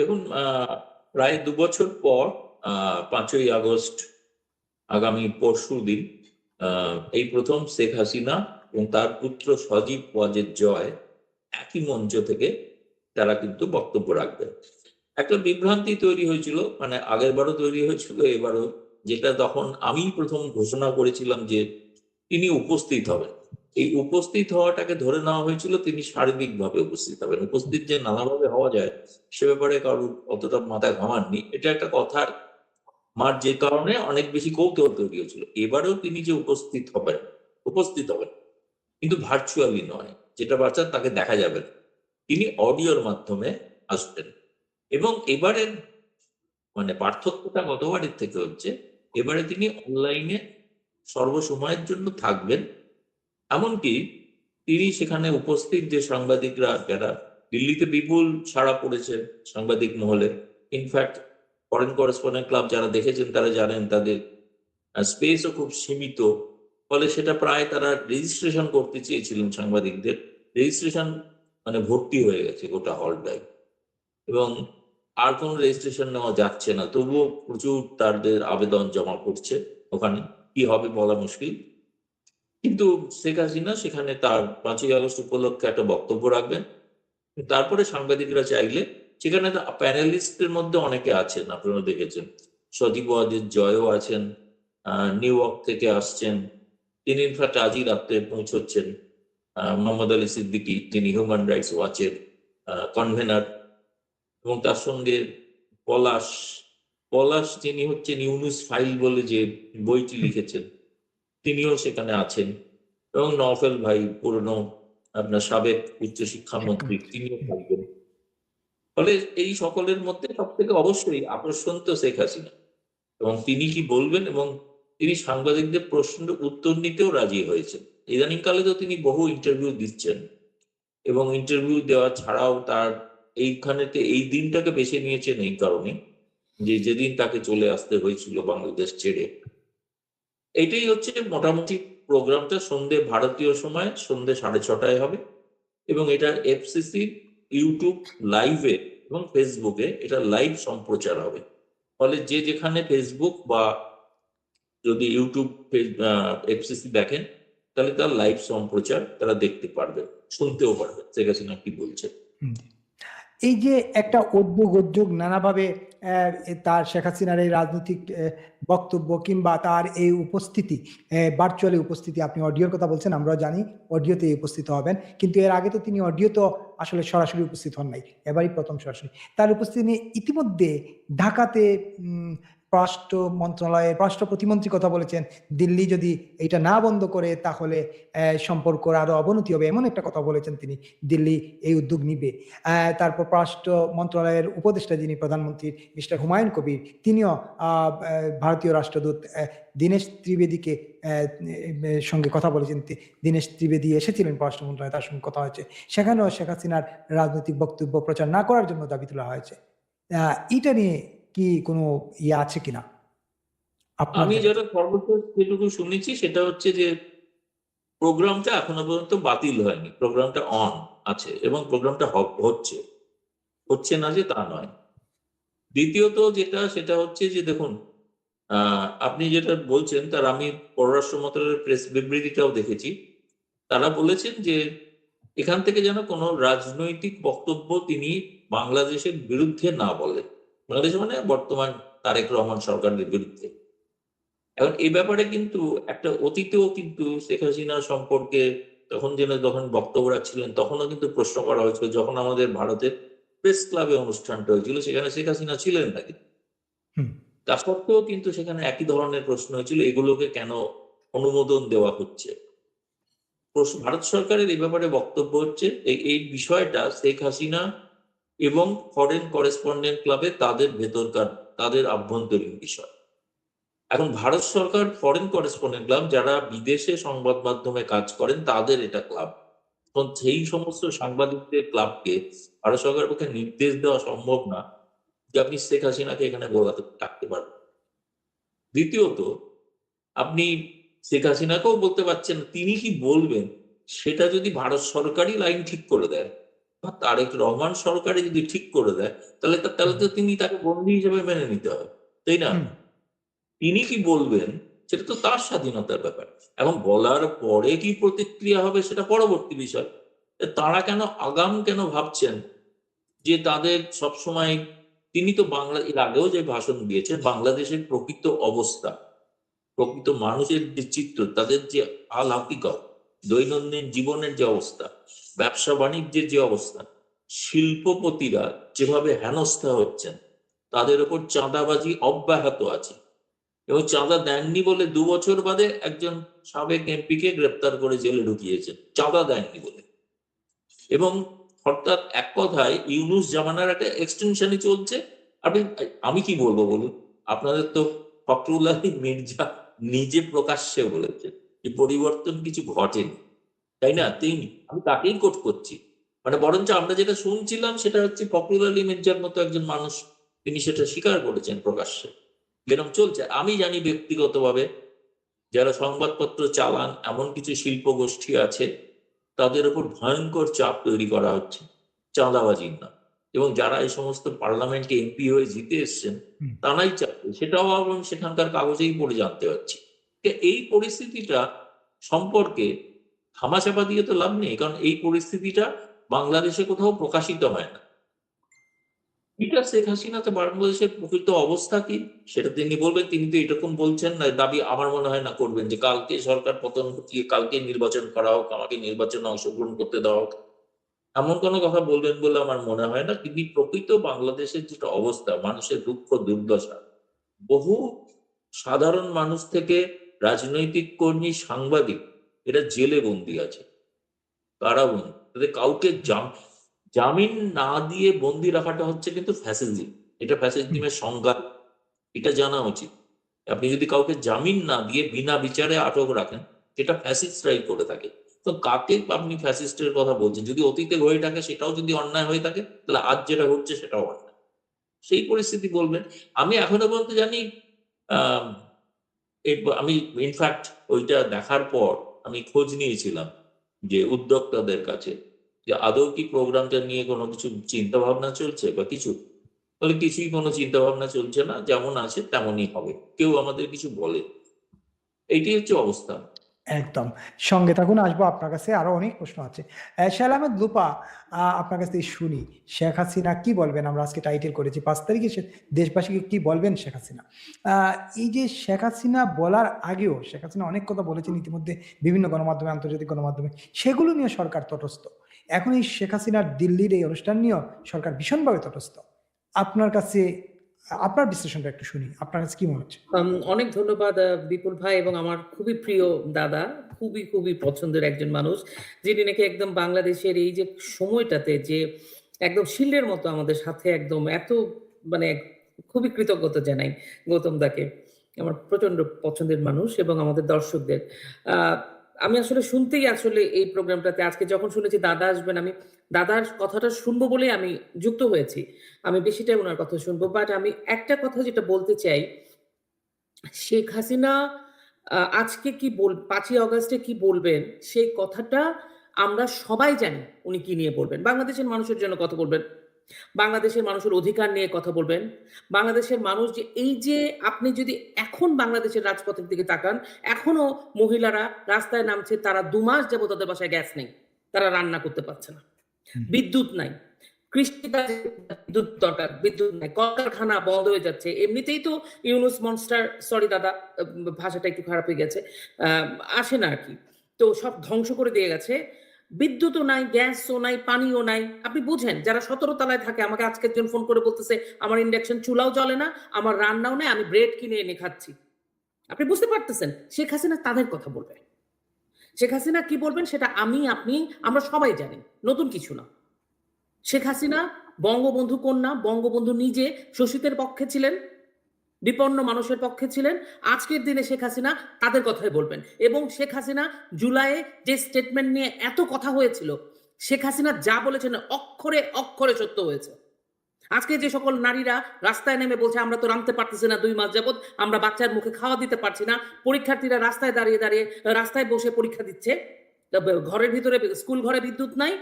দেখুন, প্রায় ২ বছর পর ৫ই আগস্ট আগামী পরশুদিন এই প্রথম শেখ হাসিনা এবং তার পুত্র সজীব ওয়াজেদ জয় একই মঞ্চ থেকে তারা কিন্তু বক্তব্য রাখবেন। একটা বিভ্রান্তি তৈরি হয়েছিল, মানে আগেরবারও তৈরি হয়েছিল, এবারও। যেটা তখন আমি প্রথম ঘোষণা করেছিলাম যে তিনি উপস্থিত হবেন। এই উপস্থিত হওয়াটাকে ধরে নেওয়া হয়েছিল তিনি শারীরিকভাবে উপস্থিত হবেন। উপস্থিত যে নানাভাবে হওয়া যায় সে ব্যাপারে কারোর অতটা মাথা ঘামাননি। এটা একটা কথার মার, যে কারণে অনেক বেশি কৌতূহল তৈরি হয়েছিল। এবারেও তিনি যে উপস্থিত হবেন কিন্তু ভার্চুয়ালি নয়, যেটা বাচ্চা তাকে দেখা যাবে না, তিনি অডিওর মাধ্যমে আসবেন। এবং এবারের মানে পার্থক্যটা গতবারের থেকে হচ্ছে, এবারে তিনি অনলাইনে সর্বসময়ের জন্য থাকবেন। এমনকি তিনি সেখানে উপস্থিত যে সাংবাদিকরা, যারা দিল্লিতে বিপুল সাড়া পড়েছে সাংবাদিক মহলে, ইনফ্যাক্ট ফরেন করেসপন্ডেন্ট ক্লাব যারা দেখেছেন তারা জানেন তাদের স্পেসও খুব সীমিত। ফলে সেটা প্রায় তারা রেজিস্ট্রেশন করতে চেয়েছিলেন সাংবাদিকদের, রেজিস্ট্রেশন মানে ভর্তি হয়ে গেছে গোটা হলটাই। এবং আর কোনো রেজিস্ট্রেশন নেওয়া যাচ্ছে না, তবুও প্রচুর তাদের আবেদন জমা পড়ছে ওখানে। কি হবে বলা মুশকিল। কিন্তু শেখ হাসিনা সেখানে তার ৫ই আগস্ট উপলক্ষে একটা বক্তব্য রাখবেন। তারপরে সাংবাদিকরা চাইলে সেখানে প্যানেলিস্টের মধ্যে অনেকে আছেন, আপনারা দেখেছেন। সজীব ওয়াজেদ জয়ও আছেন, নিউ ইয়র্ক থেকে আসছেন। তিনি ইনফ্যাক্ট আজই রাত্রে পৌঁছচ্ছেন। মোহাম্মদ আলী সিদ্দিকী, যিনি হিউম্যান রাইটস ওয়াচের কনভেনার, এবং তার সঙ্গে পলাশ পলাশ যিনি হচ্ছেন ইউনুস ফাইল বলে যে বইটি লিখেছেন, তিনিও সেখানে আছেন। এবং নওফেল ভাই, পুরনো আপনার সাবেক উচ্চশিক্ষামন্ত্রী, তিনিও থাকবেন। ফলে এই সকলের মধ্যে সব থেকে অবশ্যই আকর্ষণ তো শেখ হাসিনা, এবং তিনি কি বলবেন, এবং তিনি সাংবাদিকদের প্রশ্নের উত্তর নিতেও রাজি হয়েছেন। ইদানিংকালে তো তিনি বহু ইন্টারভিউ দিচ্ছেন, এবং ইন্টারভিউ দেওয়া ছাড়াও তার এইখানেতে এই দিনটাকে বেছে নিয়েছেন এই কারণে যে যেদিন তাকে চলে আসতে হয়েছিল বাংলাদেশ ছেড়ে। এইটাই হচ্ছে মোটামুটি প্রোগ্রামটা। সন্ধে ভারতীয় সময় সন্ধে 6:30টায় হবে, এবং এটা এফসিসি ইউটিউব লাইভে এবং ফেসবুকে এটা লাইভ সম্প্রচার হবে। ফলে যে যেখানে ফেসবুক বা যদি ইউটিউব এফসিসি দেখেন, তাহলে তার লাইভ সম্প্রচার তারা দেখতে পারবে, শুনতেও পারবে শেখ হাসিনা কি বলছে। এই যে একটা উদ্যোগ নানাভাবে তার শেখ হাসিনার এই রাজনৈতিক বক্তব্য কিংবা তার এই উপস্থিতি, ভার্চুয়ালি উপস্থিতি, আপনি অডিওর কথা বলছেন, আমরাও জানি অডিওতে উপস্থিত হবেন, কিন্তু এর আগে তো তিনি অডিও তো আসলে সরাসরি উপস্থিত হন নাই, এবারই প্রথম সরাসরি। তার উপস্থিতি নিয়ে ইতিমধ্যে ঢাকাতে পররাষ্ট্র মন্ত্রণালয়ের পররাষ্ট্র প্রতিমন্ত্রী কথা বলেছেন, দিল্লি যদি এটা না বন্ধ করে তাহলে সম্পর্কের আরো অবনতি হবে, এমন একটা কথা বলেছেন তিনি। দিল্লি এই উদ্যোগ নিবে। তারপর পররাষ্ট্র মন্ত্রণালয়ের উপদেষ্টা যিনি প্রধানমন্ত্রী মিস্টার হুমায়ুন কবির, তিনিও ভারতীয় রাষ্ট্রদূত দীনেশ ত্রিবেদীকে সঙ্গে কথা বলেছেন। দীনেশ ত্রিবেদী এসেছিলেন পররাষ্ট্র মন্ত্রণালয়ে, তার সঙ্গে কথা হয়েছে। সেখানেও শেখ হাসিনার রাজনৈতিক বক্তব্য প্রচার না করার জন্য দাবি তোলা হয়েছে। এটা নিয়ে কি কোনো ইয়ে আছে কিনা? আমি যেটা সর্বোচ্চ যেটুকু শুনেছি সেটা হচ্ছে যে প্রোগ্রামটা এখনো পর্যন্ত বাতিল হয়নি, প্রোগ্রামটা অন আছে, এবং প্রোগ্রামটা হচ্ছে না যে তা নয়। দ্বিতীয়ত যেটা, সেটা হচ্ছে যে দেখুন, আপনি যেটা বলছেন তার আমি পররাষ্ট্র মন্ত্রণালয়ের প্রেস বিবৃতিটাও দেখেছি। তারা বলেছেন যে এখান থেকে যেন কোনো রাজনৈতিক বক্তব্য তিনি বাংলাদেশের বিরুদ্ধে না বলেন, বাংলাদেশ মানে বর্তমান তারেক রহমান সরকারের বিরুদ্ধে। এখন এই ব্যাপারে কিন্তু একটা অতীতেও কিন্তু শেখ হাসিনা সম্পর্কে যখন বক্তব্য রাখছিলেন তখনও কিন্তু প্রশ্ন করা হয়েছিল, যখন আমাদের ভারতের প্রেস ক্লাবে অনুষ্ঠানটা হয়েছিল সেখানে শেখ হাসিনা ছিলেন নাকি। তা সত্ত্বেও কিন্তু সেখানে একই ধরনের প্রশ্ন হয়েছিল, এগুলোকে কেন অনুমোদন দেওয়া হচ্ছে। ভারত সরকারের এই ব্যাপারে বক্তব্য হচ্ছে এই বিষয়টা শেখ হাসিনা এবং ফরেন করেসপন্ডেন্ট ক্লাবে তাদের ভেতরকার, তাদের আভ্যন্তরীণ বিষয়। এখন ভারত সরকার ফরেন করেসপন্ডেন্ট ক্লাব, যারা বিদেশে সংবাদ মাধ্যমে কাজ করেন, তাদের এটা ক্লাব। এখন সেই সমস্ত সাংবাদিকদের ক্লাবকে ভারত সরকারের পক্ষে নির্দেশ দেওয়া সম্ভব না যে আপনি শেখ হাসিনাকে এখানে থাকতে পারবেন। দ্বিতীয়ত, আপনি শেখ হাসিনাকেও বলতে পারছেন তিনি কি বলবেন সেটা যদি ভারত সরকারই লাইন ঠিক করে দেয়, বা তারেক রহমান সরকারে যদি ঠিক করে দেয়, তাহলে তো তিনি তাকে বন্দী হিসেবে মেনে নিতে হবে, তাই না? হুম তিনি কি বলবেন সেটা তো তার স্বাধীনতার ব্যাপার। এখন বলার পরে কি প্রতিক্রিয়া হবে সেটা পরবর্তী বিষয়। তারা কেন ভাবছেন যে তাদের সবসময়, তিনি তো এর আগেও যে ভাষণ দিয়েছেন, বাংলাদেশের প্রকৃত অবস্থা, প্রকৃত মানুষের যে চিত্র, তাদের যে হাকিকত, দৈনন্দিন জীবনের যে অবস্থা, ব্যবসা বাণিজ্যের যে অবস্থা, শিল্পপতিরা যেভাবে হেনস্থা হচ্ছেন, তাদের ওপর চাঁদাবাজি অব্যাহত আছে, এবং চাঁদা দেননি বলে 2 বছর বাদে একজন সাবেক এমপিকে গ্রেপ্তার করে জেলে ঢুকিয়েছেন, চাঁদা দেননি বলে। এবং অর্থাৎ এক কথায় ইউনুস জামানার একটা এক্সটেনশনই চলছে। আপনি, আমি কি বলবো বলুন, আপনাদের তো ফখরুল আলী মির্জা নিজে প্রকাশ্যে বলেছেন যে পরিবর্তন কিছু ঘটেনি, তাই না? তিনি, আমি তাকেই কোট করছি। মানে বরঞ্চ আমরা যেটা শুনছিলাম সেটা হচ্ছে ফখরুল আলী মির্জার মতো একজন মানুষ, তিনি সেটা স্বীকার করেছেন প্রকাশ্যে, এরকম চলছে। আমি জানি ব্যক্তিগতভাবে যারা সংবাদপত্র চালান, এমন কিছু শিল্প গোষ্ঠী আছে, তাদের উপর ভয়ঙ্কর চাপ তৈরি করা হচ্ছে চাঁদাবাজির না, এবং যারা এই সমস্ত পার্লামেন্টে এমপি হয়ে জিতে এসছেন, হুম তারাই চাপে, সেটাও আবার সেখানকার কাগজেই পড়ে জানতে পারছি। এই পরিস্থিতিটা সম্পর্কে থামাচাপা দিয়ে তো লাভ নেই, কারণ এই পরিস্থিতিটা বাংলাদেশে কোথাও প্রকাশিত হয় না। এটা শেখ হাসিনাতে বাংলাদেশের প্রকৃত অবস্থা কি সেটা তিনি বলবেন। তিনি তো এরকম বলছেন না, দাবি আমার মনে হয় না করবেন যে কালকে সরকার পতন ঘটিয়ে কালকে নির্বাচন করা হোক, আমাকে নির্বাচনে অংশগ্রহণ করতে দেওয়া হোক, এমন কোনো কথা বলবেন বলে আমার মনে হয় না। তিনি প্রকৃত বাংলাদেশের যেটা অবস্থা, মানুষের দুঃখ দুর্দশা, বহু সাধারণ মানুষ থেকে রাজনৈতিক কর্মী, সাংবাদিক, এরা জেলে বন্দী আছে, কারাবন্দী, তাদের কাউকে জামিন না দিয়ে বন্দি রাখাটা হচ্ছে কিন্তু ফ্যাসিজম। এটা হুম ফ্যাসিজমের সংজ্ঞা, এটা জানা উচিত। আপনি যদি কাউকে জামিন না দিয়ে বিনা বিচারে আটক রাখেন, এটা ফ্যাসিস্টরাই করে থাকে। তো কাকে আপনি ফ্যাসিস্টের কথা বলছেন? যদি অতীতে হয়ে থাকে সেটাও যদি অন্যায় হয়ে থাকে, তাহলে আজ যেটা হচ্ছে সেটাও অন্যায়। সেই পরিস্থিতি বলবেন। আমি এখনো পর্যন্ত জানি, আহ আমি ইনফ্যাক্ট ওইটা দেখার পর আমি খোঁজ নিয়েছিলাম যে উদ্যোক্তাদের কাছে, যে আদৌ কি প্রোগ্রামটা নিয়ে কোনো কিছু চিন্তা ভাবনা চলছে বা কিছু, বলে কিছুই কোনো চিন্তা ভাবনা চলছে না, যেমন আছে তেমনই হবে, কেউ আমাদের কিছু বলে। এইটাই হচ্ছে অবস্থা। একদম। সঙ্গে থাকুন, আসবো আপনার কাছে। আরো অনেক প্রশ্ন আছে। শাহেল আহমেদ লুপা, আপনার কাছ থেকে শুনি, শেখ হাসিনা কি বলবেন? আমরা আজকে টাইটেল করেছি 5 তারিখে, দেশবাসীকে কি বলবেন শেখ হাসিনা? এই যে শেখ হাসিনা বলার আগেও শেখ হাসিনা অনেক কথা বলেছেন ইতিমধ্যে বিভিন্ন গণমাধ্যমে, আন্তর্জাতিক গণমাধ্যমে, সেগুলো নিয়ে সরকার তটস্থ। এখন এই শেখ হাসিনার দিল্লির এই অনুষ্ঠান নিয়েও সরকার ভীষণভাবে তটস্থ। আপনার কাছে আপনার বিশ্লেষণটা একটু শুনি, আপনার কাছে কি মনে হচ্ছে? অনেক ধন্যবাদ বিপুল ভাই, এবং আমার খুবই প্রিয় দাদা, খুবই খুবই পছন্দের একজন মানুষ, যিনি নাকি একদম বাংলাদেশের এই যে সময়টাতে যে একদম শিল্ডের মতো আমাদের সাথে একদম এত, মানে খুবই কৃতজ্ঞতা জানাই গৌতম দাকে। আমার প্রচন্ড পছন্দের মানুষ এবং আমাদের দর্শকদের। আমি আসলে শুনতেই আসলে এই প্রোগ্রামটাতে আজকে যখন শুনেছি দাদা আসবেন, আমি দাদার কথাটা শুনবো বলে আমি যুক্ত হয়েছি। আমি বেশিটাই ওনার কথা শুনবো, বাট আমি একটা কথা যেটা বলতে চাই, শেখ হাসিনা আজকে কি 5ই অগাস্টে কি বলবেন সেই কথাটা আমরা সবাই জানি। উনি কি নিয়ে বলবেন? বাংলাদেশের মানুষের জন্য কথা বলবেন, বাংলাদেশের মানুষের অধিকার নিয়ে কথা বলবেন। বাংলাদেশের মানুষ যে এই যে, আপনি যদি এখন বাংলাদেশের রাজপথের দিকে তাকান, এখনো মহিলারা রাস্তায় নামছে, তারা 2 মাস যাবত তাদের বাসায় গ্যাস নেই, তারা রান্না করতে পারছে না, বিদ্যুৎ নাই, কৃষিকাজে বিদ্যুৎ দরকার, বিদ্যুৎ নাই, কলকারখানা বন্ধ হয়ে যাচ্ছে। এমনিতেই তো ইউনুস মনস্টার, সরি দাদা ভাষাটা একটু খারাপ হয়ে গেছে, আসে না আর কি, তো সব ধ্বংস করে দিয়ে গেছে। বিদ্যুৎও নাই, গ্যাসও নাই, পানিও নাই। আপনি বুঝেন, যারা 17 তলায় থাকে, আমাকে আজকে একজন ফোন করে বলতেছে আমার ইন্ডাকশন চুলাও জ্বলে না, আমার রান্নাও নেই, আমি ব্রেড কিনে এনে খাচ্ছি। আপনি বুঝতে পারতেছেন শেখ হাসিনা তাদের কথা বলবে। শেখ হাসিনা কি বলবেন সেটা আমি, আপনি, আমরা সবাই জানি, নতুন কিছু না। শেখ হাসিনা বঙ্গবন্ধু কন্যা, বঙ্গবন্ধু নিজে শোষিতের পক্ষে ছিলেন, বিপন্ন মানুষের পক্ষে ছিলেন। আজকের দিনে শেখ হাসিনা তাদের কথাই বলবেন। এবং শেখ হাসিনা জুলাইয়ে যে স্টেটমেন্ট নিয়ে এত কথা হয়েছিল, শেখ হাসিনা যা বলেছেন অক্ষরে অক্ষরে সত্য হয়েছে। আজকে যে সকল নারীরা রাস্তায় নেমে বলছে আমরা তো রাঁধতে পারতেছি না 2 মাস যাবত, আমরা বাচ্চার মুখে খাওয়া দিতে পারছি না, পরীক্ষার্থীরা রাস্তায় দাঁড়িয়ে দাঁড়িয়ে রাস্তায় বসে পরীক্ষা দিচ্ছে, ঘরের ভিতরে স্কুল ঘরে বিদ্যুৎ নাই,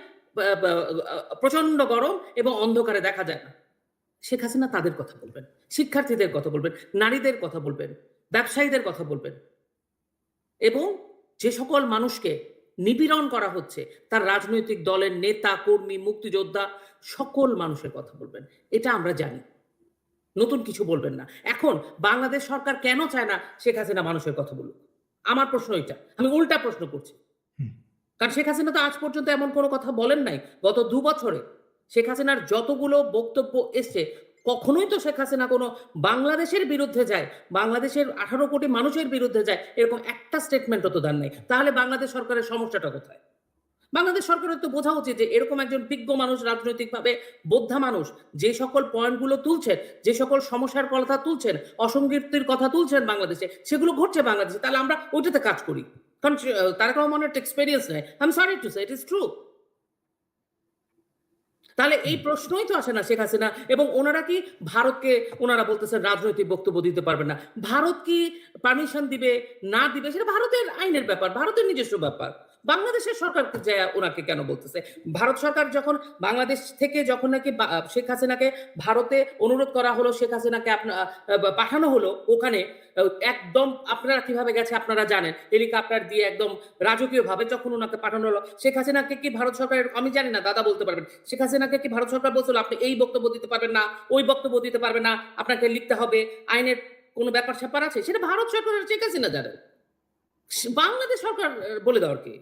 প্রচন্ড গরম এবং অন্ধকারে দেখা যায় না। শেখ হাসিনা তাদের কথা বলবেন, শিক্ষার্থীদের কথা বলবেন, নারীদের কথা বলবেন, ব্যবসায়ীদের কথা বলবেন এবং যে সকল মানুষকে নিপীড়ন করা হচ্ছে তার রাজনৈতিক দলের নেতা, কর্মী, মুক্তিযোদ্ধা সকল মানুষের কথা বলবেন। এটা আমরা জানি, নতুন কিছু বলবেন না। এখন বাংলাদেশ সরকার কেন চায় না শেখ হাসিনা মানুষের কথা বলুক? আমার প্রশ্ন এটা, আমি উল্টা প্রশ্ন করছি। হুম। কারণ শেখ হাসিনা তো আজ পর্যন্ত এমন কোনো কথা বলেন নাই। গত ২ বছরে শেখ হাসিনার যতগুলো বক্তব্য এসছে, কখনোই তো শেখ হাসিনা কোনো বাংলাদেশের বিরুদ্ধে যায়, বাংলাদেশের ১৮ কোটি মানুষের বিরুদ্ধে যায়, এরকম একটা স্টেটমেন্টও তো দেন নাই। তাহলে বাংলাদেশ সরকারের সমস্যাটা কোথায়? বাংলাদেশ সরকারের তো বোঝা উচিত যে এরকম একজন বিজ্ঞ মানুষ, রাজনৈতিকভাবে বোদ্ধা মানুষ যে সকল পয়েন্টগুলো তুলছেন, যে সকল সমস্যার কথা তুলছেন, অসঙ্গতির কথা তুলছেন বাংলাদেশে, সেগুলো ঘটছে বাংলাদেশে। তাহলে আমরা ওইটাতে কাজ করি। কারণ তারেক রহমানের এক্সপেরিয়েন্স নেই। I am sorry to say, it is true. তাহলে এই প্রশ্নই তো আসে না শেখ হাসিনা এবং ওনারা কি ভারতকে, ওনারা বলতেছেন রাজনৈতিক বক্তব্য দিতে পারবেন না। ভারত কি পারমিশন দিবে না দিবে সেটা ভারতের আইনের ব্যাপার, ভারতের নিজস্ব ব্যাপার। বাংলাদেশের সরকার যে ওনাকে কেন বলতেছে? ভারত সরকার যখন বাংলাদেশ থেকে যখন নাকি শেখ হাসিনাকে ভারতে অনুরোধ করা হলো, শেখ হাসিনাকে পাঠানো হলো ওখানে, একদম আপনারা কিভাবে গেছে আপনারা জানেন, হেলিকপ্টার দিয়ে একদম রাজকীয় ভাবে যখন ওনাকে পাঠানো হলো, শেখ হাসিনাকে কি ভারত সরকারের, আমি জানি না, দাদা বলতে পারবেন, শেখ হাসিনাকে কি ভারত সরকার বলছিল আপনি এই বক্তব্য দিতে পারবেন না, ওই বক্তব্য দিতে পারবেন না, আপনাকে লিখতে হবে, আইনের কোনো ব্যাপার স্যাপার আছে? সেটা ভারত সরকার শেখ হাসিনা জানেন, বাংলাদেশ সরকার বলে দেওয়ার কি?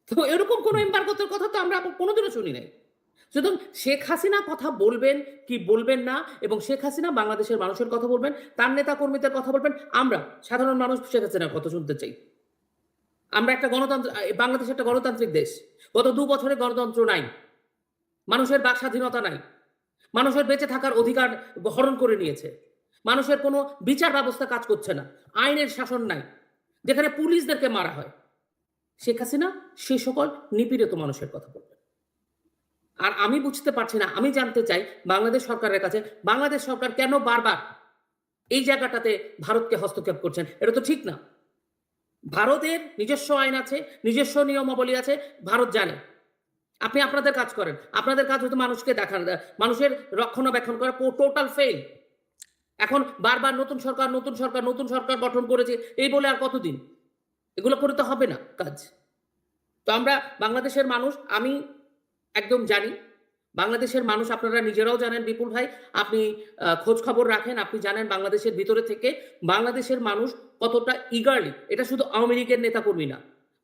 তো এরকম কোন এমবার্গোর কথা তো আমরা কোনোদিনও শুনি নাই। সুতরাং শেখ হাসিনা কথা বলবেন কি বলবেন না, এবং শেখ হাসিনা বাংলাদেশের মানুষের কথা বলবেন, তার নেতা কর্মীদের কথা বলবেন। আমরা সাধারণ মানুষ শেখ হাসিনার কথা শুনতে চাই। আমরা একটা গণতন্ত্র, বাংলাদেশ একটা গণতান্ত্রিক দেশ। গত ২ বছরে গণতন্ত্র নাই, মানুষের বাক স্বাধীনতা নাই, মানুষের বেঁচে থাকার অধিকার হরণ করে নিয়েছে, মানুষের কোনো বিচার ব্যবস্থা কাজ করছে না, আইনের শাসন নাই, যেখানে পুলিশদেরকে মারা হয়। শেখ হাসিনা সে সকল নিপীড়িত মানুষের কথা বলবেন। আর আমি বুঝতে পারছি না, আমি জানতে চাই বাংলাদেশ সরকারের কাছে, বাংলাদেশ সরকার কেন বারবার এই জায়গাটাতে ভারতকে হস্তক্ষেপ করছেন? এটা তো ঠিক না। ভারতের নিজস্ব আইন আছে, নিজস্ব নিয়মাবলী আছে, ভারত জানে। আপনি আপনাদের কাজ করেন, আপনাদের কাজ হয়তো মানুষকে দেখান, মানুষের রক্ষণাবেক্ষণ করা, টোটাল ফেল। এখন বারবার নতুন সরকার, নতুন সরকার, নতুন সরকার গঠন করেছে এই বলে আর কতদিন? এগুলো করে তো হবে না কাজ। তো আমরা বাংলাদেশের মানুষ, আমি একদম জানি বাংলাদেশের মানুষ, আপনারা নিজেরাও জানেন বিপুল ভাই, আপনি খোঁজ খবর রাখেন, আপনি জানেন বাংলাদেশের ভিতরে থেকে বাংলাদেশের মানুষ কতটা ইগারলি, এটা শুধু আওয়ামী লীগের নেতাকর্মী না,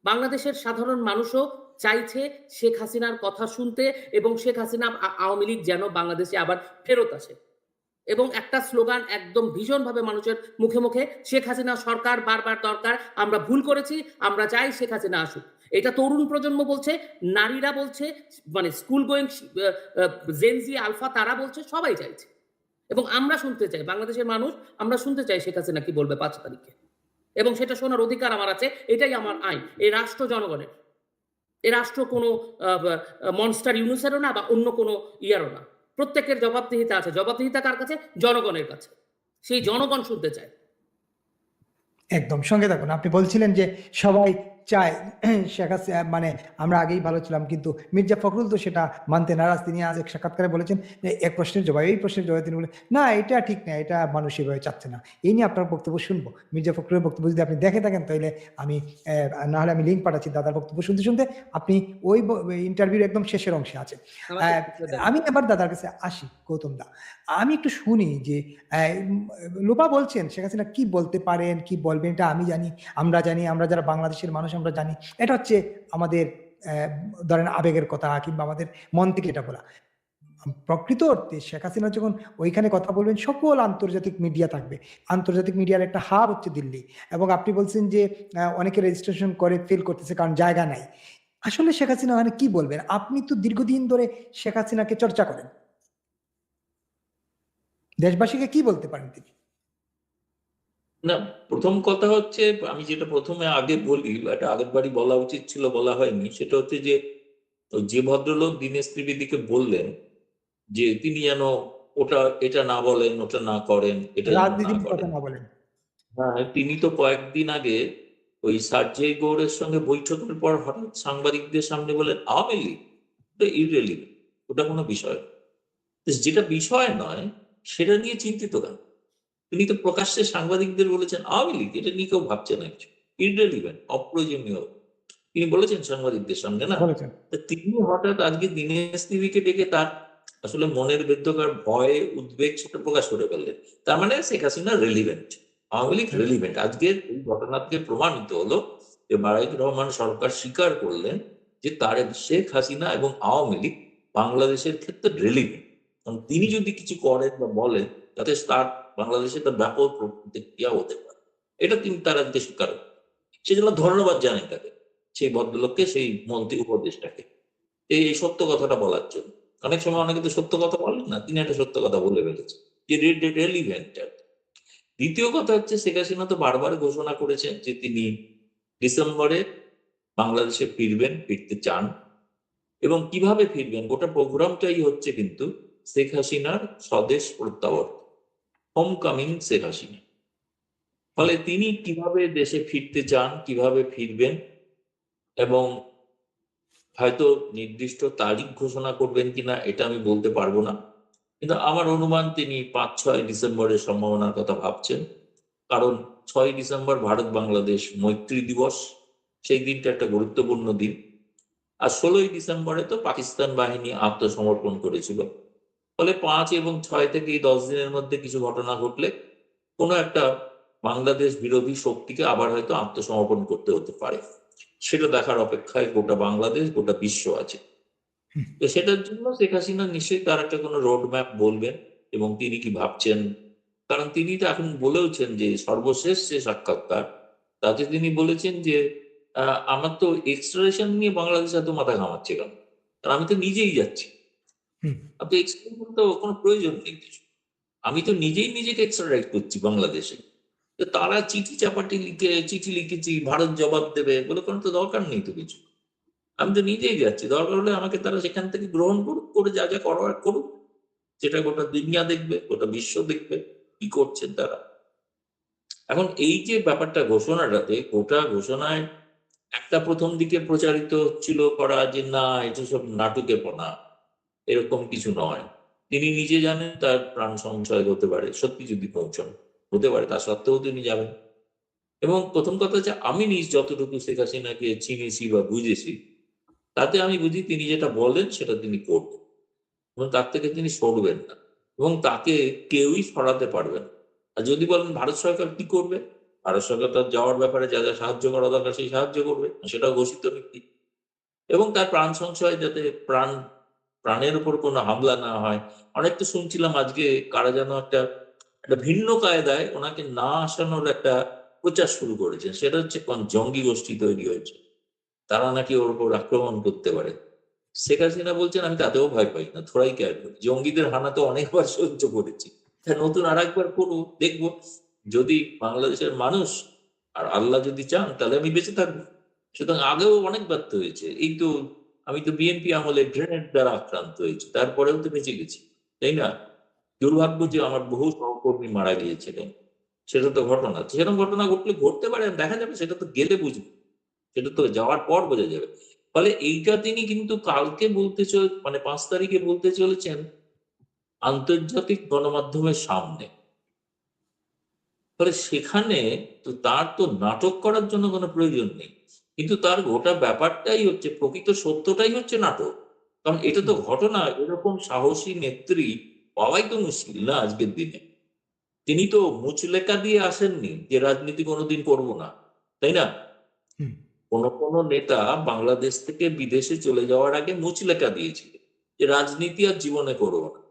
বাংলাদেশের সাধারণ মানুষও চাইছে শেখ হাসিনার কথা শুনতে এবং শেখ হাসিনা, আওয়ামী লীগ যেন বাংলাদেশে আবার ফেরত আসে। এবং একটা স্লোগান একদম ভীষণভাবে মানুষের মুখে মুখে, শেখ হাসিনা সরকার বারবার দরকার, আমরা ভুল করেছি, আমরা চাই শেখ হাসিনা আসুক। এটা তরুণ প্রজন্ম বলছে, নারীরা বলছে, মানে স্কুল গোয়িং জেনজি আলফা তারা বলছে, সবাই চাইছে। এবং আমরা শুনতে চাই, বাংলাদেশের মানুষ আমরা শুনতে চাই শেখ হাসিনা কি বলবে ৫ তারিখে, এবং সেটা শোনার অধিকার আমার আছে। এটাই আমার আইন। এই রাষ্ট্র জনগণের, এই রাষ্ট্র কোনো মনস্টার ইউনুসেরও না বা অন্য কোনো ইয়ারও না। প্রত্যেকের জবাবদিহিতা আছে। জবাবদিহিতা কার কাছে? জনগণের কাছে। সেই জনগণ শুনতে চায়। একদম সঙ্গে থাকুন। আপনি বলছিলেন যে সবাই চায় শেখ হাসিনা, মানে আমরা আগেই ভালো ছিলাম, কিন্তু মির্জা ফখরুল তো সেটা মানতে নারাজ। তিনি আজ এক সাক্ষাৎকারে বলেছেন যে এক প্রশ্নের জবাব, এই প্রশ্নের জবাবে তিনি বলেন না এটা ঠিক না, এটা মানুষ এভাবে চাচ্ছে না। এই নিয়ে আপনার বক্তব্য শুনবো। মির্জা ফখরুলের বক্তব্য যদি আপনি দেখে থাকেন তাহলে আমি না হলে আমি লিঙ্ক পাঠাচ্ছি দাদার বক্তব্য শুনতে শুনতে। আপনি ওই ইন্টারভিউর একদম শেষের অংশে আছে। আমি এবার দাদার কাছে আসি। গৌতম দা, আমি একটু শুনি যে লোপা বলছেন শেখ হাসিনা কি বলতে পারেন, কি বলবেন, এটা আমি জানি, আমরা জানি, আমরা যারা বাংলাদেশের মানুষ আমরা জানি। এটা হচ্ছে আমাদের ধরেন আবেগের কথা কিংবা আমাদের মন থেকে এটা বলা। প্রকৃত অর্থে শেখ হাসিনা যখন ওইখানে কথা বলবেন, সকল আন্তর্জাতিক মিডিয়া থাকবে। আন্তর্জাতিক মিডিয়ার একটা হাব হচ্ছে দিল্লি, এবং আপনি বলছেন যে অনেকে রেজিস্ট্রেশন করে ফেল করতেছে কারণ জায়গা নাই। আসলে শেখ হাসিনা ওখানে কি বলবেন? আপনি তো দীর্ঘদিন ধরে শেখ হাসিনাকে চর্চা করেন, দেশবাসীকে কি বলতে পারেন তিনি? না, প্রথম কথা হচ্ছে, আমি যেটা প্রথমে আগে বলি, এটা আগের বারই বলা উচিত ছিল, বলা হয়নি, সেটা হচ্ছে যে যে ভদ্রলোক দীনেশ ত্রিবেদীকে বললেন যে তিনি যেন এটা না বলেন, ওটা না করেন, এটা যেন না রাজনীতির কথা করেন। না বলেন। হ্যাঁ, তিনি তো কয়েকদিন আগে ওই সার্জেই গৌড়ের সঙ্গে বৈঠকের পর হঠাৎ সাংবাদিকদের সামনে বলেন আওয়ামী লীগ ওটা ইররেলিভেন্ট, ওটা কোনো বিষয় না। তো যেটা বিষয় নয় সেটা নিয়ে চিন্তিত কেন? তিনি তো প্রকাশ্যে সাংবাদিকদের বলেছেন আওয়ামী লীগ এটা নিয়ে কেউ ভাবছে না, কিছু ইররেলিভেন্ট, অপ্রয়োজনীয়, তিনি বলেছেন সাংবাদিকদের সামনে না। বলেছেন। তা তিনি হঠাৎ আজকে দীনেশ তিওয়ারিকে ডেকে তার আসলে মনের ভেতরকার ভয় উদ্বেগ সেটা প্রকাশ করে ফেললেন। তার মানে শেখ হাসিনা রেলিভেন্ট, আওয়ামী লীগ রেলিভেন্ট। আজকের এই ঘটনা থেকে প্রমাণিত হলো যে বারেক রহমান সরকার স্বীকার করলেন যে তার শেখ হাসিনা এবং আওয়ামী লীগ বাংলাদেশের ক্ষেত্রে রেলিভেন্ট। কারণ তিনি যদি কিছু করেন বা বলেন তাতে তার বাংলাদেশে তার ব্যাপক প্রতিক্রিয়া হতে পারে, এটা তিনি তার আজকে স্বীকার করেন। সেজন্য ধন্যবাদ জানাই তাকে, সেই ভদ্রলোককে, সেই মন্ত্রী উপদেষ্টাকে এই সত্য কথাটা বলার জন্য। অনেক সময় অনেকে তো সত্য কথা বলেন না, তিনি একটা সত্য কথা বলে ফেলেছেন যে রেলিভেন্ট। দ্বিতীয় কথা হচ্ছে শেখ হাসিনা তো বারবার ঘোষণা করেছেন যে তিনি ডিসেম্বরে বাংলাদেশে ফিরবেন, ফিরতে চান, এবং কিভাবে ফিরবেন গোটা প্রোগ্রামটাই হচ্ছে কিন্তু শেখ হাসিনার স্বদেশ প্রত্যাবর্তন, হোমকামিং শেখ হাসিনা। ফলে তিনি কিভাবে দেশে ফিরতে চান, কিভাবে ফিরবেন, এবং হয়তো নির্দিষ্ট তারিখ ঘোষণা করবেন কিনা এটা আমি বলতে পারবো না, কিন্তু আমার অনুমান তিনি 5-6 ডিসেম্বরের সম্ভাবনার কথা ভাবছেন। কারণ 6 ডিসেম্বর ভারত বাংলাদেশ মৈত্রী দিবস, সেই দিনটা একটা গুরুত্বপূর্ণ দিন। আর 16 ডিসেম্বরে তো পাকিস্তান বাহিনী আত্মসমর্পণ করেছিল। ফলে 5 এবং 6 থেকে এই 10 দিনের মধ্যে কিছু ঘটনা ঘটলে কোনো একটা বাংলাদেশ বিরোধী শক্তিকে আবার হয়তো আত্মসমর্পণ করতে হতে পারে। সেটা দেখার অপেক্ষায় গোটা বাংলাদেশ, গোটা বিশ্ব আছে। তো সেটার জন্য শেখ হাসিনা নিশ্চয়ই তার একটা কোনো রোড ম্যাপ বলবেন এবং তিনি কি ভাবছেন। কারণ তিনি তো এখন বলেওছেন যে সর্বশেষ যে সাক্ষাৎকার তাতে তিনি বলেছেন যে আমার তো এক্সট্রাডিশন নিয়ে বাংলাদেশ এত মাথা ঘামাচ্ছে কেন, কারণ আমি তো নিজেই যাচ্ছি। আপনি এক্সট্রাডিশন তো কোনো প্রয়োজন নেই কিছু, আমি তো নিজেই নিজেকে এক্সট্রাডাইট করছি বাংলাদেশে। তো তারা চিঠি লিখেছি, ভারত জবাব দেবে বলে কোনো তো দরকার নেই তো কিছু। আমি তো নিজেই যাচ্ছি, দরকার হলে আমাকে তারা সেখান থেকে গ্রহণ করুক, করে যা যা করার করুক, যেটা গোটা দুনিয়া দেখবে, গোটা বিশ্ব দেখবে কি করছেন তারা। এখন এই যে ব্যাপারটা ঘোষণাটাতে, গোটা ঘোষণায় একটা প্রথম দিকে প্রচারিত হচ্ছিল করা যে না এটা সব নাটুকেপনা, এরকম কিছু নয়। তিনি নিজে জানেন তার প্রাণ সংশয় হতে পারে, সত্যি যদি পৌঁছান হতে পারে, তা সত্ত্বেও তিনি যাবেন। এবং প্রথম কথা হচ্ছে আমি নিজ যতটুকু শেখ হাসিনাকে চিনেছি বা বুঝেছি তাতে আমি বুঝি তিনি যেটা বলেন সেটা তিনি করবেন এবং তার থেকে তিনি সরবেন না, এবং তাকে কেউই সরাতে পারবে না। আর যদি বলেন ভারত সরকার কি করবে, ভারত সরকার তার যাওয়ার ব্যাপারে যা যা সাহায্য করা দরকার সেই সাহায্য করবে, সেটা ঘোষিত নীতি। এবং তার প্রাণ সংশয় যাতে প্রাণের উপর কোনো হামলা না হয়। অনেক তো শুনছিলাম আজকে কারা যেন একটা একটা ভিন্ন কায়দায় ওনাকে না আসানোর একটা প্রচার শুরু করেছেন, সেটা হচ্ছে কোন জঙ্গি গোষ্ঠী তৈরি হয়েছে, তারা নাকি ওর উপর আক্রমণ করতে পারে। শেখ হাসিনা বলছেন আমি তাতেও ভয় পাই না, থোড়াই কেয়ার করি, জঙ্গিদের হানা তো অনেকবার সহ্য করেছি, নতুন আর একবার করবো, দেখবো যদি বাংলাদেশের মানুষ আর আল্লাহ যদি চান তাহলে আমি বেঁচে থাকবো। সুতরাং আগেও অনেক ব্যর্থ হয়েছে, এই তো আমি তো বিএনপি আমলে গ্রেনেড দ্বারা আক্রান্ত হয়েছি, তারপরেও তো বেঁচে গেছি, তাই না? দুর্ভাগ্য যে আমার বহু সহকর্মী মারা গিয়েছিলেন, সেটা তো ঘটনা, সেরকম ঘটনা ঘটলে ঘটতে পারে, দেখা যাবে, সেটা তো গেলে বুঝবো, সেটা তো যাওয়ার পর বোঝা যাবে। ফলে এইটা তিনি কিন্তু কালকে মানে 5 তারিখে বলতে চলেছেন আন্তর্জাতিক গণমাধ্যমের সামনে। ফলে সেখানে তো তার তো নাটক করার জন্য কোনো প্রয়োজন নেই, কিন্তু তার গোটা ব্যাপারটাই হচ্ছে, প্রকৃত সত্যটাই হচ্ছে নাটক। কারণ এটা তো ঘটনা, এরকম সাহসী নেত্রী পাওয়াই তো মুশকিল না আজকের দিনে। তিনি তো মুচলেকা দিয়ে আসেননি যে রাজনীতি কোনোদিন করবো না, তাই না? কোন নেতা বাংলাদেশ থেকে বিদেশে চলে যাওয়ার আগে মুচলেকা দিয়েছিল যে রাজনীতি আর জীবনে করবো না,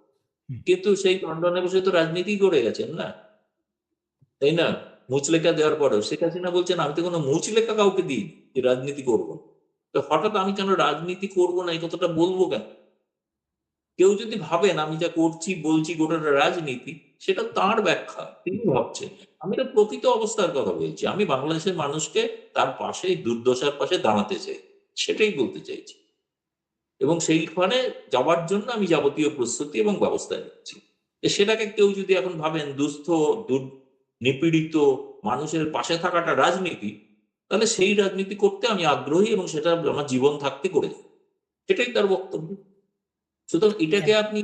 কিন্তু সেই লন্ডনে বসে তো রাজনীতি করে গেছেন না, তাই না? মুচলেকা দেওয়ার পরেও শেখ হাসিনা বলছেন আমি তো কোনো মুচলেকা কাউকে দিই যে রাজনীতি করবো না। তো হঠাৎ আমি কেন রাজনীতি করবো না এই কথাটা বলবো কেন? কেউ যদি ভাবেন আমি যা করছি বলছি গোটাটা রাজনীতি, সেটা তার ব্যাখ্যা, তিনি ভাবছেন। আমি তো প্রকৃত অবস্থার কথা বলছি, আমি বাংলাদেশের মানুষকে তার পাশে, দুর্দশার পাশে দাঁড়াতে চাই, সেটাই বলতে চাইছি। এবং সেইখানে যাওয়ার জন্য আমি যাবতীয় প্রস্তুতি এবং ব্যবস্থা নিচ্ছি। সেটাকে কেউ যদি এখন ভাবেন দুস্থ নিপীড়িত মানুষের পাশে থাকাটা রাজনীতি, তাহলে সেই রাজনীতি করতে আমি আগ্রহী এবং সেটা আমার জীবন থাকতে করে যাবো। সেটাই তার বক্তব্য। সুতরাং এটাকে আপনি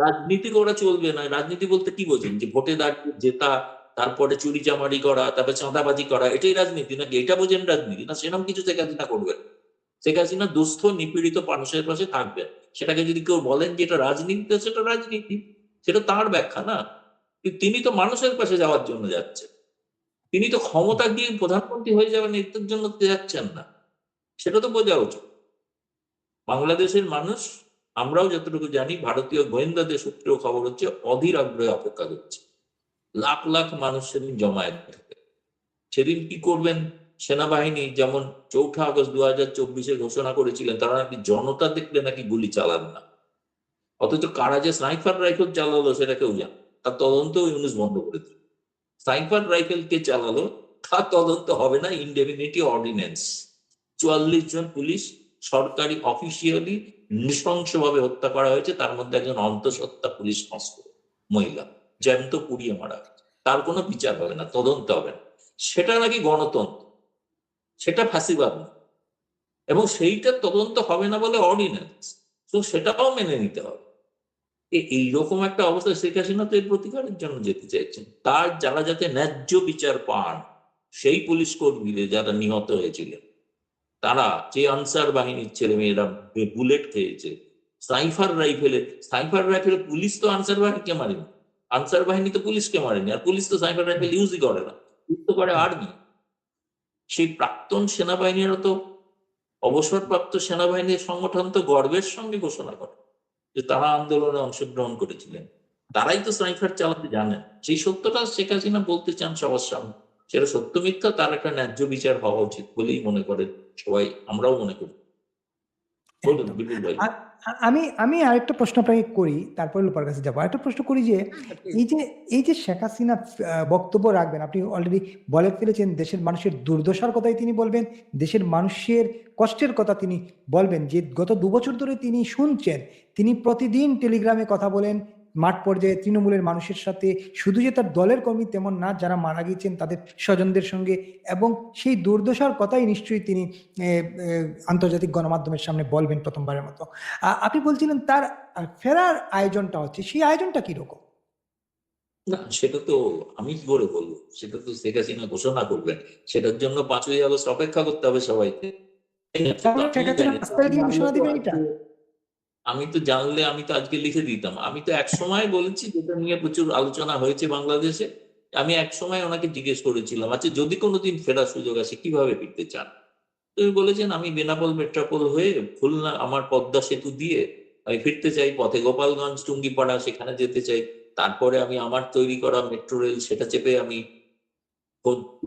রাজনীতি করা চলবে না। রাজনীতি বলতে কি বোঝেন? যে ভোটে দাঁড়িয়ে জেতা, তারপরে চুরি চামারি করা, তারপরে চাঁদাবাজি করা, এটাই রাজনীতি নাকি? এটা বোঝেন রাজনীতি? না, সেরকম কিছু শেখ হাসিনা করবেন। শেখ হাসিনা দুস্থ নিপীড়িত মানুষের পাশে থাকবেন। সেটাকে যদি কেউ বলেন যে এটা রাজনীতি, তো সেটা রাজনীতি, সেটা তার ব্যাখ্যা না। কিন্তু তিনি তো মানুষের পাশে যাওয়ার জন্য যাচ্ছেন। তিনি তো ক্ষমতা গিয়ে প্রধানমন্ত্রী হয়ে যাবেন এটার জন্য যাচ্ছেন না। সেটা তো বোঝা উচিত। বাংলাদেশের মানুষ, আমরাও যতটুকু জানি, ভারতীয় গোয়েন্দাদের সূত্রেও খবর হচ্ছে, অধীর আগ্রহে অপেক্ষা করছে। লাখ লাখ মানুষ সেদিন জমায়েত থাকে। সেদিন কি করবেন সেনাবাহিনী? যেমন 4 আগস্ট 2024 ঘোষণা করেছিলেন, তারা নাকি জনতা দেখলে নাকি গুলি চালান না। অথচ কারা যে স্নাইপার রাইফেল চালালো সেটা কেউ জানে, তার তদন্ত ইউনুস বন্ধ করে দিল। স্নাইপার রাইফেল কে চালালো তার তদন্ত হবে না, ইনডেফিনিটি অর্ডিন্যান্স। 44 জন পুলিশ সরকারি অফিসিয়ালি নৃশংসভাবে হত্যা করা হয়েছে, তার মধ্যে একজন অন্তঃসত্ত্বা পুলিশ মহিলা জ্যান্ত পুড়িয়ে মারা হয়েছে। তার কোনো বিচার হবে না, তদন্ত হবে না। সেটা নাকি গণতন্ত্র, সেটা ফাঁসিবাদ না। এবং সেইটার তদন্ত হবে না বলে অর্ডিন্যান্স, তো সেটাও মেনে নিতে হবে। এইরকম একটা অবস্থা। শেখ হাসিনা তো এর প্রতিকারের জন্য যেতে চাইছেন। তার যারা যাতে ন্যায্য বিচার পান, সেই পুলিশ কর্মীদের যারা নিহত হয়েছিলেন, তারা যে আনসার বাহিনীর ছেলে মেয়েরা বুলেট খেয়েছে, স্নাইপার রাইফেলে পুলিশ তো আনসার বাহিনীকে মারেনি, আনসার বাহিনী তো পুলিশকে মারেনি, আর পুলিশ তো স্নাইপার রাইফেল ইউজই করে না, ইউজ তো করে আর্মি। সেই প্রাক্তন সেনাবাহিনীরা তো, অবসরপ্রাপ্ত সেনাবাহিনীর সংগঠন তো গর্বের সঙ্গে ঘোষণা করে যে তারা আন্দোলনে অংশগ্রহণ করেছিলেন, তারাই তো স্নাইপার চালাতে জানেন। সেই সত্যটা শেখ হাসিনা বলতে চান সবার সামনে। সেটা সত্য মিথ্যা তার একটা ন্যায্য বিচার হওয়া উচিত বলেই মনে করেন সবাই, আমরাও মনে করি। বলুন একদম। বিপুল ভাই। আমি আমি আরেকটা প্রশ্ন আপনাকে করি, তারপরে লোপার কাছে যাবো। আরেকটা প্রশ্ন করি যে এই যে শেখ হাসিনা বক্তব্য রাখবেন, আপনি অলরেডি বলে ফেলেছেন, দেশের মানুষের দুর্দশার কথাই তিনি বলবেন, দেশের মানুষের কষ্টের কথা তিনি বলবেন। যে গত 2 বছর ধরে তিনি শুনছেন, তিনি প্রতিদিন টেলিগ্রামে কথা বলেন মাঠ পর্যায়ে তৃণমূলের মানুষের সাথে, শুধু যে তার দলের কর্মী তেমন না, যারা মারা গিয়েছেন তাদের স্বজনদের সঙ্গে, এবং সেই দুর্দশার কথাই নিশ্চয়ই তিনি আন্তর্জাতিক গণমাধ্যমের সামনে বলবেন প্রথমবারের মতো। আপনি বলছিলেন তার ফেরার আয়োজনটা হচ্ছে, সেই আয়োজনটা কিরকম? না, সেটা তো আমি কি করে বলবো? সেটা তো শেখ হাসিনা ঘোষণা করবেন। সেটার জন্য 5ই আগস্ট অপেক্ষা করতে হবে সবাইকে। তাহলে শেখ হাসিনা 5 তারিখে ঘোষণা দিবেন এটা? আমি তো জানলে আমি তো আজকে লিখে দিতাম। আমি তো এক সময় বলেছি, যেটা নিয়ে প্রচুর আলোচনা হয়েছে বাংলাদেশে। আমি এক সময় ওনাকে জিজ্ঞেস করেছিলাম, আচ্ছা যদি কোনোদিন ফেরার সুযোগ আসে কিভাবে ফিরতে চান? তুমি বলেছেন, আমি বেনাপোল মেট্রোপোল হয়ে খুলনা আমার পদ্মা সেতু দিয়ে আমি ফিরতে চাই, পথে গোপালগঞ্জ টুঙ্গিপাড়া সেখানে যেতে চাই, তারপরে আমি আমার তৈরি করা মেট্রো রেল সেটা চেপে আমি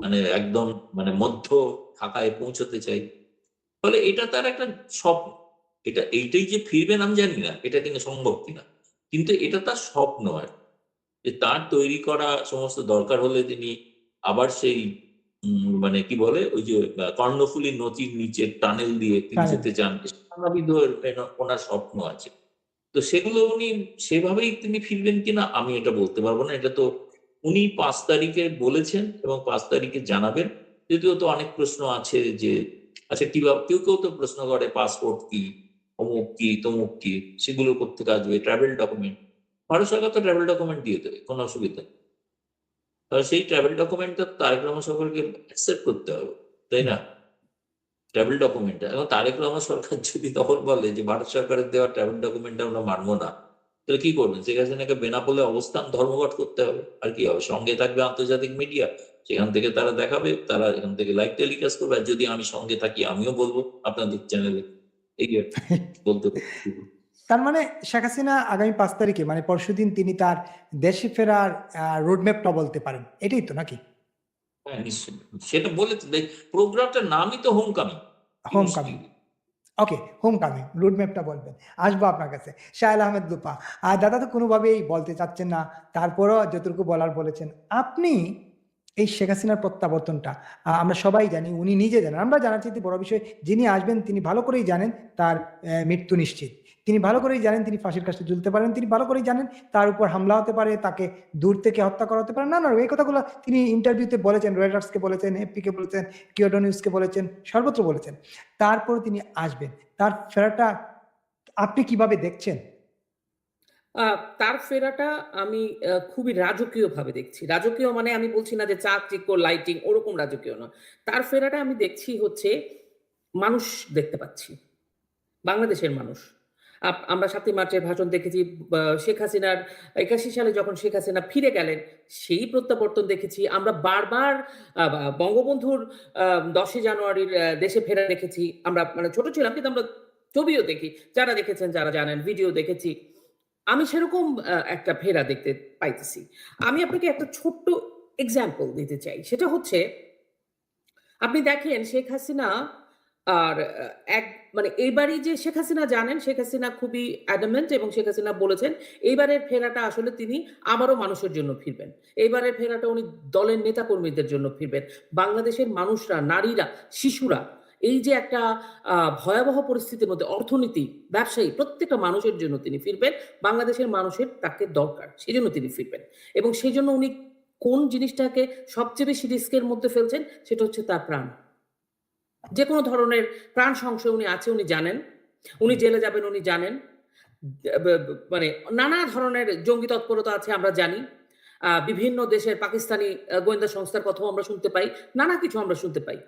মানে একদম মানে মধ্য ঢাকায় পৌঁছতে চাই। ফলে এটা তার একটা স্বপ্ন। এইটাই যে ফিরবেন আমি জানি না এটা কিন্তু সম্ভব কিনা, কিন্তু এটা তার স্বপ্ন। আর যে তার তৈরি করা সমস্ত দরকার হলে তিনি আবার সেই মানে কি বলে ওই যে কর্ণফুলী নদীর নিচে টানেল দিয়ে তিনি যেতে চান, নানাবিধ ওনার স্বপ্ন আছে। তো সেগুলো উনি সেভাবেই তিনি ফিরবেন কিনা আমি এটা বলতে পারবো না। এটা তো উনি 5 তারিখে বলেছেন এবং 5 তারিখে জানাবেন। যদিও তো অনেক প্রশ্ন আছে যে আচ্ছা কিভাবে, কেউ কেউ তো প্রশ্ন করে পাসপোর্ট কি, অমুক কি তমুক কি, সেগুলো কোথেকে আসবে, ট্রাভেল ডকুমেন্ট। ভারত সরকার তো ট্রাভেল ডকুমেন্ট দিয়ে দেবে, কোনো অসুবিধা নেই। তাহলে সেই ট্রাভেল ডকুমেন্টটা তারেক রহমান সরকারকে অ্যাকসেপ্ট করতে হবে, তাই না? ট্রাভেল ডকুমেন্ট এখন তারেক রহমান সরকার যদি তখন বলে যে ভারত সরকারের দেওয়া ট্রাভেল ডকুমেন্ট আমরা মানবো না, তাহলে কি করবেন? শেখ হাসিনাকে বেনাপোলে অবস্থান ধর্মঘট করতে হবে। আর কি হবে? সঙ্গে থাকবে আন্তর্জাতিক মিডিয়া, সেখান থেকে তারা দেখাবে, তারা এখান থেকে লাইভ টেলিকাস্ট করবে। আর যদি আমি সঙ্গে থাকি আমিও বলবো আপনাদের চ্যানেলে। এই বলতে তার মানে শেখ হাসিনা আগামী 5 তারিখে মানে পরশুদিন তিনি তার দেশে ফেরার রোডম্যাপটা বলতে পারেন, এটাই তো নাকি? হ্যাঁ নিশ্চয়ই, সেটা বলেছে। প্রোগ্রামটার নামই তো homecoming. Home coming. Okay, home coming রোডম্যাপটা বলবেন, আসবো আপনার কাছে। শাহেল আহমেদ লুপা, আর দাদা তো কোনোভাবেই বলতে চাচ্ছেন না, তারপরও যতটুকু বলার বলেছেন। আপনি এই শেখ হাসিনার প্রত্যাবর্তনটা, আমরা সবাই জানি, উনি নিজে জানেন, আমরা জানার চাইতে বড় বিষয়, যিনি আসবেন তিনি ভালো করেই জানেন তার মৃত্যু নিশ্চিত। তিনি ভালো করেই জানেন তিনি ফাঁসির কাছে ঝুলতে পারেন, তিনি ভালো করেই জানেন তার উপর হামলা হতে পারে, তাকে দূর থেকে হত্যা করা হতে পারে। না এই কথাগুলো তিনি ইন্টারভিউতে বলেছেন, রয়টার্সকে বলেছেন, এপিকে বলেছেন, কিওটো নিউজকে বলেছেন, সর্বত্র বলেছেন। তারপর তিনি আসবেন, তার ফেরাটা আপনি কিভাবে দেখছেন? তার ফেরাটা আমি খুবই রাজকীয় ভাবে দেখছি। রাজকীয় মানে আমি বলছি না যে চাকচিক্য, লাইটিং ওরকম রাজকীয় না। তার ফেরাটা আমি দেখছি হচ্ছে মানুষ দেখতে পাচ্ছি। বাংলাদেশের মানুষ। আমরা ৭ই মার্চের ভাষণ দেখেছি। শেখ হাসিনার ৮১ সালে যখন শেখ হাসিনা ফিরে গেলেন, সেই প্রত্যাবর্তন দেখেছি। আমরা বারবার বঙ্গবন্ধুর ১০ই জানুয়ারির দেশে ফেরা দেখেছি। আমরা মানে ছোট ছিলাম কিন্তু আমরা ছবিও দেখি। যারা দেখেছেন, যারা জানেন, ভিডিও দেখেছি। আমি সেরকম একটা ফেরা দেখতে পাইতেছি। আমি আপনাকে একটা ছোট্ট এক্সাম্পল দিতে চাই। সেটা হচ্ছে আপনি দেখেন শেখ হাসিনা আর এক মানে এইবারই যে শেখ হাসিনা জানেন, শেখ হাসিনা খুবই অ্যাডামেন্ট এবং শেখ হাসিনা বলেছেন এইবারের ফেরাটা আসলে তিনি আবারও মানুষের জন্য ফিরবেন। এইবারের ফেরাটা উনি দলের নেতাকর্মীদের জন্য ফিরবেন। বাংলাদেশের মানুষরা, নারীরা, শিশুরা এই যে একটা ভয়াবহ পরিস্থিতির মধ্যে অর্থনীতি, ব্যবসায়ী প্রত্যেকটা মানুষের জন্য তিনি ফিরবেন। বাংলাদেশের মানুষের তাকে দরকার। সেজন্য তিনি ফিরবেন। এবং সেজন্য উনি কোন জিনিসটাকে সবচেয়ে বেশি রিস্কের মধ্যে ফেলছেন সেটা হচ্ছে তার প্রাণ। যেকোনো ধরনের প্রাণ সংশয় উনি আছে উনি জানেন। উনি জেলে যাবেন উনি জানেন। মানে নানা ধরনের জঙ্গি তৎপরতা আছে আমরা জানি। বিভিন্ন দেশের পাকিস্তানি গোয়েন্দা সংস্থার কথাও আমরা শুনতে পাই। নানা কিছু আমরা শুনতে পাই।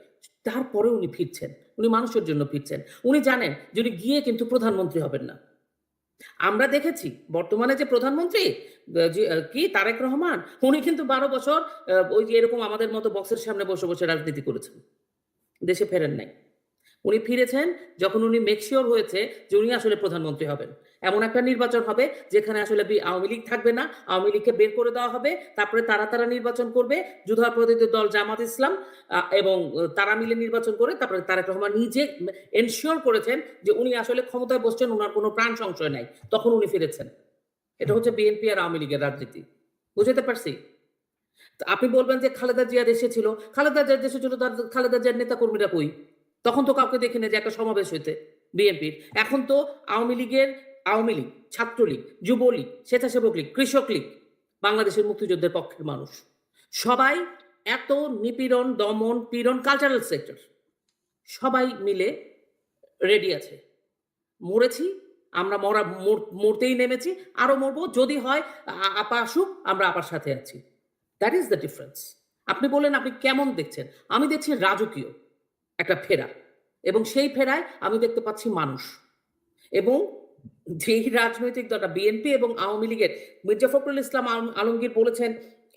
তারপরেও উনি ফিরছেন। উনি মানুষের জন্য ফিরছেন। উনি জানেন যে উনি গিয়ে কিন্তু প্রধানমন্ত্রী হবেন না। আমরা দেখেছি বর্তমানে যে প্রধানমন্ত্রী কি তারেক রহমান, উনি কিন্তু ১২ বছর ওই যে এরকম আমাদের মতো বক্সের সামনে বসে রাজনীতি করেছেন। দেশে ফেরেন নাই। উনি ফিরেছেন যখন উনি মেক সিওর হয়েছে যে উনি আসলে প্রধানমন্ত্রী হবেন। এমন একটা নির্বাচন হবে যেখানে আসলে আওয়ামী লীগ থাকবে না, আওয়ামী লীগকে বের করে দেওয়া হবে, তারপরে তারা নির্বাচন করবে, যুদ্ধাপরাধীদের দল জামাত ইসলাম এবং তারা মিলে নির্বাচন করে তারপরে তারেক রহমান নিজে এনশিওর করেছেন যে উনি আসলে ক্ষমতায় বসছেন, উনার কোনো প্রাণ সংশয় নাই। তখন উনি ফিরেছেন। এটা হচ্ছে বিএনপি আর আওয়ামী লীগের রাজনীতি। বুঝাতে পারছি? আপনি বলবেন যে খালেদা জিয়া দেশে ছিল, খালেদা জিয়া দেশে ছিল, খালেদা জিয়ার নেতাকর্মীরা কই? তখন তো কাউকে দেখি না যে একটা সমাবেশ হইতে বিএনপির। এখন তো আওয়ামী লীগ, ছাত্রলীগ, যুবলীগ, স্বেচ্ছাসেবক লীগ, কৃষক লীগ, বাংলাদেশের মুক্তিযুদ্ধের পক্ষের মানুষ সবাই এত নিপীড়ন, দমন, পীড়ন, কালচারাল সেক্টর সবাই মিলে রেডি আছে। মরেছি, আমরা মরতেই নেমেছি, আরো মরবো, যদি হয় আপা আসুক, আমরা আপার সাথে আছি। That is the difference. আপনি বললেন আপনি কেমন দেখছেন? আমি দেখছি রাজকীয় একটা ফেরা, এবং সেই ফেরায় আমি দেখতে পাচ্ছি মানুষ। এবং যেই রাজনৈতিক দলটা বিএনপি এবং আওয়ামী লীগের মির্জা ফখরুল ইসলাম আলমগীর বলেছেন,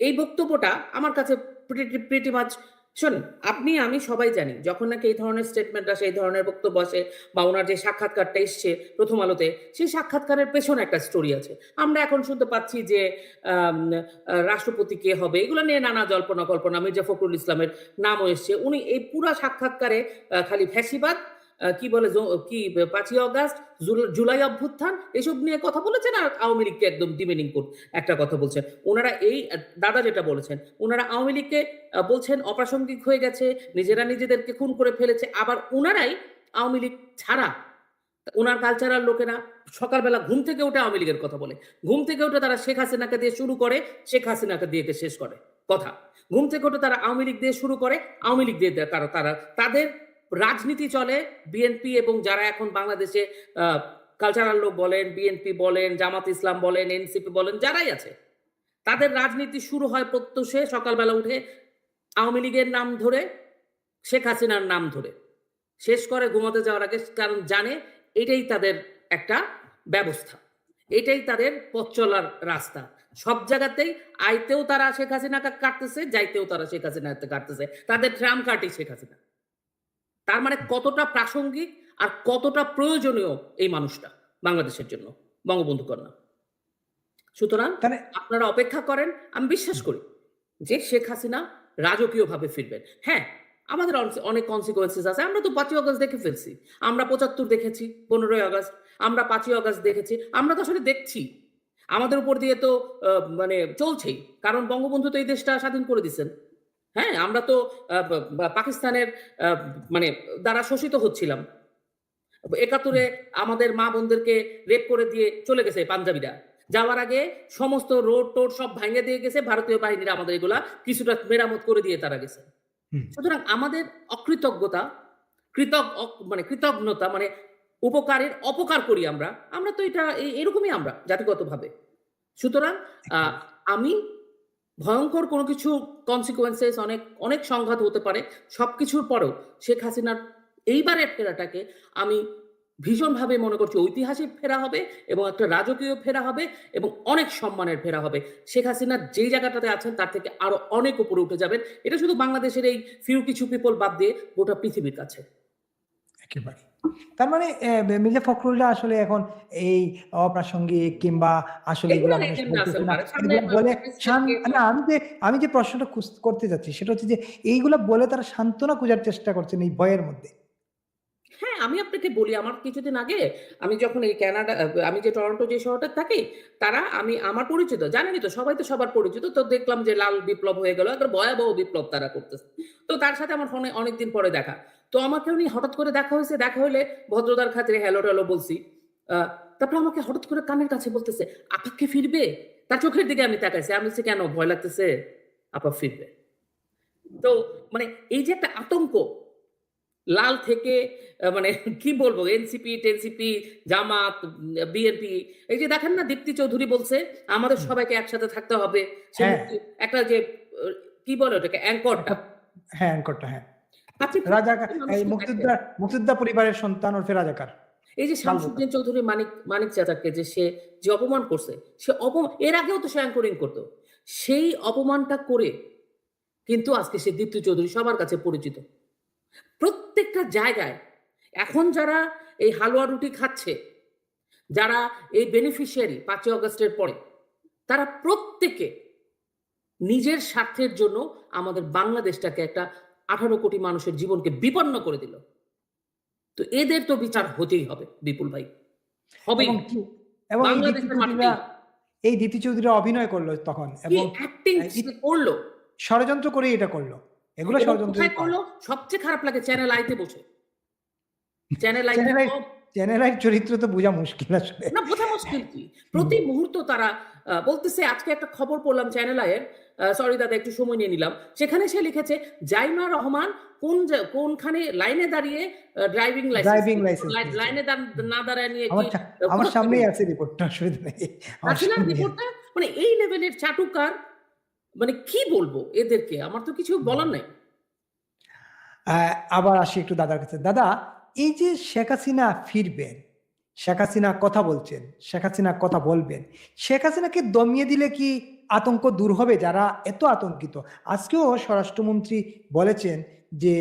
এই বক্তব্যটা আমার কাছে প্রিটি মাচ শোনেন, আপনি আমি সবাই জানি যখন নাকি এই ধরনের স্টেটমেন্ট আসে, এই ধরনের বক্তব্য আসে, বা ওনার যে সাক্ষাৎকারটা এসছে প্রথম আলোতে, সেই সাক্ষাৎকারের পেছনে একটা স্টোরি আছে। আমরা এখন শুনতে পাচ্ছি যে রাষ্ট্রপতি কে হবে, এগুলো নিয়ে নানা জল্পনা কল্পনা। মির্জা ফখরুল ইসলামের নামও এসছে। উনি এই পুরা সাক্ষাৎকারে খালি ফ্যাসিবাদ, কি বলে কি ৫ই অগাস্ট, জুলাই অভ্যুত্থান এসব নিয়ে কথা বলেছেন, আর আওয়ামী লীগকে একদম ডিমেনিং একটা কথা বলছেন। ওনারা এই দাদা যেটা বলেছেন, ওনারা আওয়ামী লীগকে বলছেন অপ্রাসঙ্গিক হয়ে গেছে, নিজেরা নিজেদেরকে খুন করে ফেলেছে। আবার ওনারাই আওয়ামী লীগ ছাড়া ওনার কালচারাল লোকেরা সকালবেলা ঘুম থেকে উঠে আওয়ামী লীগের কথা বলে, ঘুম থেকে উঠে তারা শেখ হাসিনাকে দিয়ে শুরু করে, শেখ হাসিনাকে দিয়ে শেষ করে কথা। ঘুম থেকে উঠে তারা আওয়ামী লীগ দিয়ে শুরু করে, আওয়ামী লীগ দিয়ে তারা তাদের রাজনীতি চলে। বিএনপি এবং যারা এখন বাংলাদেশে কালচারাল লোক বলেন, বিএনপি বলেন, জামাত ইসলাম বলেন, এনসিপি বলেন, যারাই আছে, তাদের রাজনীতি শুরু হয় প্রত্যুষে সকালবেলা উঠে আওয়ামী লীগের নাম ধরে, শেখ হাসিনার নাম ধরে, শেষ করে ঘুমাতে যাওয়ার আগে। কারণ জানে এটাই তাদের একটা ব্যবস্থা, এটাই তাদের পথ চলার রাস্তা। সব জায়গাতেই আইতেও তারা শেখ হাসিনাকে কাটতেছে, যাইতেও তারা শেখ হাসিনাকে কাটতেছে। তাদের ট্রাম কাটে শেখ হাসিনা। তার মানে কতটা প্রাসঙ্গিক আর কতটা প্রয়োজনীয় এই মানুষটা বাংলাদেশের জন্য, বঙ্গবন্ধু কন্যা। সুতরাং আপনারা অপেক্ষা করেন। আমি বিশ্বাস করি যে শেখ হাসিনা রাজকীয়ভাবে ফিরবেন। হ্যাঁ, আমাদের অনেক কনসিকুয়েন্সেস আছে। আমরা তো ৫ই অগস্ট দেখে ফেলছি, আমরা ৭৫ দেখেছি, ১৫ই অগস্ট, আমরা ৫ই অগস্ট দেখেছি। আমরা তো আসলে দেখছি, আমাদের উপর দিয়ে তো মানে চলছেই। কারণ বঙ্গবন্ধু তো এই দেশটা স্বাধীন করে দিচ্ছেন। হ্যাঁ, আমরা তো পাকিস্তানের মানে দ্বারা শোষিত হচ্ছিলাম। একাত্তরে আমাদের মা বোনদেরকে রেপ করে দিয়ে চলে গেছে পাঞ্জাবিরা। যাওয়ার আগে সমস্ত রোড টোড সব ভাঙে দিয়ে গেছে ভারতীয় বাহিনীরা, আমাদের এগুলা কিছুটা মেরামত করে দিয়ে তারা গেছে। হুম। সুতরাং আমাদের অকৃতজ্ঞতা, মানে কৃতজ্ঞতা মানে উপকারের অপকার করি আমরা। আমরা তো এটা এরকমই আমরা জাতিগতভাবে। সুতরাং আমি ভয়ঙ্কর কোনো কিছু কনসিকুয়েন্সেস অনেক সংঘাত হতে পারে। সবকিছুর পরেও শেখ হাসিনার এইবারের ফেরাটাকে আমি ভীষণভাবে মনে করছি ঐতিহাসিক ফেরা হবে এবং একটা রাজকীয় ফেরা হবে এবং অনেক সম্মানের ফেরা হবে। শেখ হাসিনা যেই জায়গাটাতে আছেন তার থেকে আরো অনেক উপরে উঠে যাবেন। এটা শুধু বাংলাদেশের এই ফিউ কিছু পিপল বাদ দিয়ে গোটা পৃথিবীর কাছে। একেবারে। তার মানে মির্জা ফখরুলরা আসলে এখন এই অপ্রাসঙ্গিক কিংবা আসলে এগুলা মানুষ বলতেছে না, এগুলা বলে না, আমি যে প্রশ্নটা করতে যাচ্ছি সেটা হচ্ছে যে এইগুলা বলে তারা সান্ত্বনা খোঁজার চেষ্টা করছেন এই ভয়ের মধ্যে। হ্যাঁ, আমি আপনাকে বলি, আমার কিছুদিন আগে আমি যখন এই আমি যে টরন্টো যে শহরটা থাকি, আমার পরিচিত, জানেনই তো, সবাই তো সবার পরিচিত। তো দেখলাম যে লাল বিপ্লব হয়ে গেল, একটা ভয়াবহ বিপ্লব তারা করতেছে। তো তার সাথে আমার ফোনে অনেকদিন পরে দেখা। তো আমাকে উনি হঠাৎ করে দেখা হইলে ভদ্রতার খাতিরে হ্যালো ট্যালো বলছি। তারপর আমাকে হঠাৎ করে কানের কাছে বলতেছে, আপা কি ফিরবে? তার চোখের দিকে আমি তাকাইছি। আমি বলছি, কেন, ভয় লাগতেছে? আপা ফিরবে। তো মানে এই যে একটা আতঙ্ক, লাল থেকে মানে কি বলবো, এনসিপি, জামাত, বিএনপি, এই যে দেখেন না, দীপ্তি চৌধুরী বলছে আমাদের সবাইকে একসাথে থাকতে হবে। একটা যে কি বলে ওটাকে, অ্যাঙ্করটা। হ্যাঁ, অ্যাঙ্করটা। হ্যাঁ, আপনি রাজাকার, এই মুক্তিযোদ্ধা পরিবারের সন্তান ওরফে রাজাকার। এই যে শামসুদ্দিন চৌধুরী মানিক চাচাকে যে সে যে অপমান করছে, এর আগেও তো সে অ্যাঙ্করিং করতো। সেই অপমানটা করে কিন্তু আজকে সে দীপ্তি চৌধুরী সবার কাছে পরিচিত। প্রত্যেকটা জায়গায় এখন যারা এই হালুয়া রুটি খাচ্ছে, যারা এই বেনিফিশিয়ারি 5ই আগস্টের পরে, তারা প্রত্যেকে নিজের স্বার্থের জন্য আমাদের বাংলাদেশটাকে একটা 18 কোটি মানুষের জীবনকে বিপন্ন করে দিল। তো এদের তো বিচার হতেই হবে বিপুল ভাই, হবেই। এবং বাংলাদেশের মাটিতে এই দীপ্তি চৌধুরী অভিনয় করলো তখন, এবং অ্যাক্টিং করলো, ষড়যন্ত্র করে এটা করলো। এগুলো ষড়যন্ত্র করলো। সবচেয়ে খারাপ লাগে চ্যানেল আইতে বসে। চ্যানেল আই চরিত্র তো বোঝা মুশকিল আসলে। না, বোঝা মুশকিল কি? প্রতি মুহূর্ত তারা বলতেছে। আজকে একটা খবর পড়লাম চ্যানেল আইয়ের, সরি দাদা একটু সময় নিয়ে নিলাম, সেখানে সে লিখেছে জাইমা রহমান কোনখানে লাইনে দাঁড়িয়ে ড্রাইভিং লাইসেন্স লাইনে না দাঁড়ায় নিয়ে আমার সামনেই আছে রিপোর্টটা, অসুবিধা নেই। রিপোর্টটা মানে এই লেভেলের চাটুকার, মানে কি বলবো এদেরকে, আমার তো কিছু বলার নাই। আবার আসি একটু দাদার কাছে। দাদা, এই যে শেখ হাসিনা ফিরবেন, শেখ হাসিনা কথা বলছেন, শেখ হাসিনা কথা বলবেন, শেখ হাসিনাকে দমিয়ে দিলে কি আতঙ্ক দূর হবে যারা এত আতঙ্কিত? আজকেও স্বরাষ্ট্রমন্ত্রী বলেছেন যে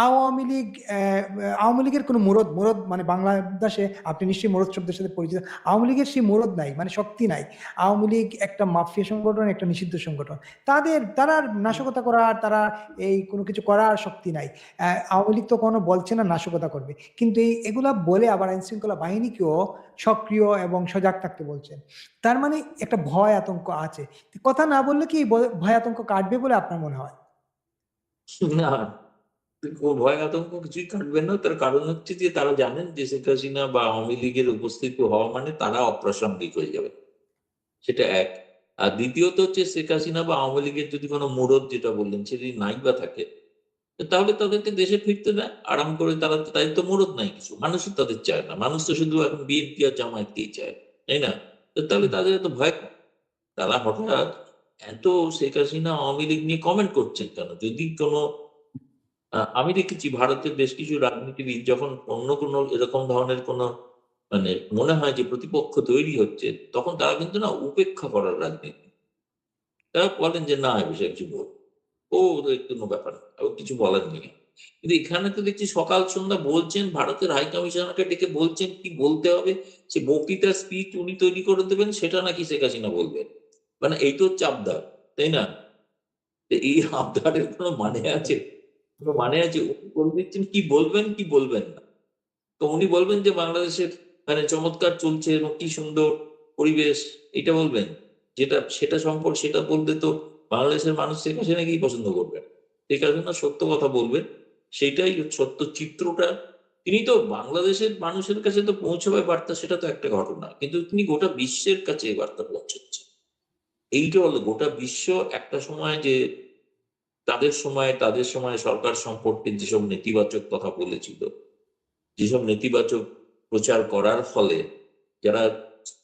আওয়ামী লীগের কোনো মুরদ মানে বাংলাদেশে আপনি নিশ্চয়ই মুরদ শব্দের সাথে পরিচিত। আওয়ামী লীগের সেই মুরদ নাই, মানে শক্তি নাই। আওয়ামী লীগ একটা মাফিয়া সংগঠন, একটা নিষিদ্ধ সংগঠন। তারা নাশকতা করার, তারা এই কোনো কিছু করার শক্তি নাই। আওয়ামী লীগ তো কোনো বলছে না নাশকতা করবে, কিন্তু এগুলা বলে আবার আইন শৃঙ্খলা বাহিনীকেও সক্রিয় এবং সজাগ থাকতে বলছেন। তার মানে একটা ভয় আতঙ্ক আছে। কথা না বললে কি ভয় আতঙ্ক কাটবে বলে আপনার মনে হয়? না, ভয় আতঙ্ক কিছুই কাটবে না। তার কারণ হচ্ছে যে তারা জানেন যে শেখ হাসিনা বা আওয়ামী লীগের উপস্থিতি হওয়া মানে তারা অপ্রাসঙ্গিক হয়ে যাবে, সেটা এক। আর দ্বিতীয়ত হচ্ছে শেখ হাসিনা বা আওয়ামী লীগের যদি কোনো মুরদ, যেটা বললেন, সেটি নাই বা থাকে, তাহলে তাদেরকে দেশে ফিরতে দেয় আরাম করে। তাদের তো মুরদ নাই কিছু, মানুষই তাদের চায় না। মানুষ তো শুধু এখন বিএনপি আর জামায়াতকেই চায়, তাই না? তাহলে তাদের এত ভয়, তারা হঠাৎ এত শেখ হাসিনা আওয়ামী লীগ নিয়ে কমেন্ট করছেন কেন? যদি কোনো আমি দেখেছি ভারতের বেশ কিছু রাজনীতিবিদ যখন অন্য কোনো এরকম ধরনের কোনো মানে মনে হয় যে প্রতিপক্ষ তৈরি হচ্ছে, তখন তারা কিন্তু না উপেক্ষা করার রাজনীতি, তারা বলেন যে না, এ বিষয়ে কিছু বল, কোনো ব্যাপার না, কিছু বলার নেই। কিন্তু এখানে তো দেখছি সকাল সন্ধ্যা বলছেন, ভারতের হাই কমিশনারকে ডেকে বলছেন কি বলতে হবে, সে বক্তৃতার স্পিচ উনি তৈরি করে দেবেন, সেটা নাকি শেখ হাসিনা বলবেন। মানে এই তো চাপদার, তাই না? এই আবদারের কোনো মানে আছে? উনি বলে দিচ্ছেন কি বলবেন কি বলবেন না। তো উনি বলবেন যে বাংলাদেশের মানে চমৎকার চলছে এবং কি সুন্দর পরিবেশ, এটা বলবেন। সেটা সম্পর্কে সেটা বলতে তো বাংলাদেশের মানুষ শেখ হাসিনাকেই পছন্দ করবেন। শেখ হাসিনা সত্য কথা বলবেন, সেটাই সত্য চিত্রটা তিনি তো বাংলাদেশের মানুষের কাছে তো পৌঁছবে বার্তা, সেটা তো একটা ঘটনা, কিন্তু তিনি গোটা বিশ্বের কাছে এই বার্তা পৌঁছাচ্ছেন। এইটা হলো গোটা বিশ্ব একটা সময় যে তাদের সময় সরকার সম্পর্কে যেসব নেতিবাচক কথা বলেছিল, যেসব নেতিবাচক প্রচার করার ফলে যারা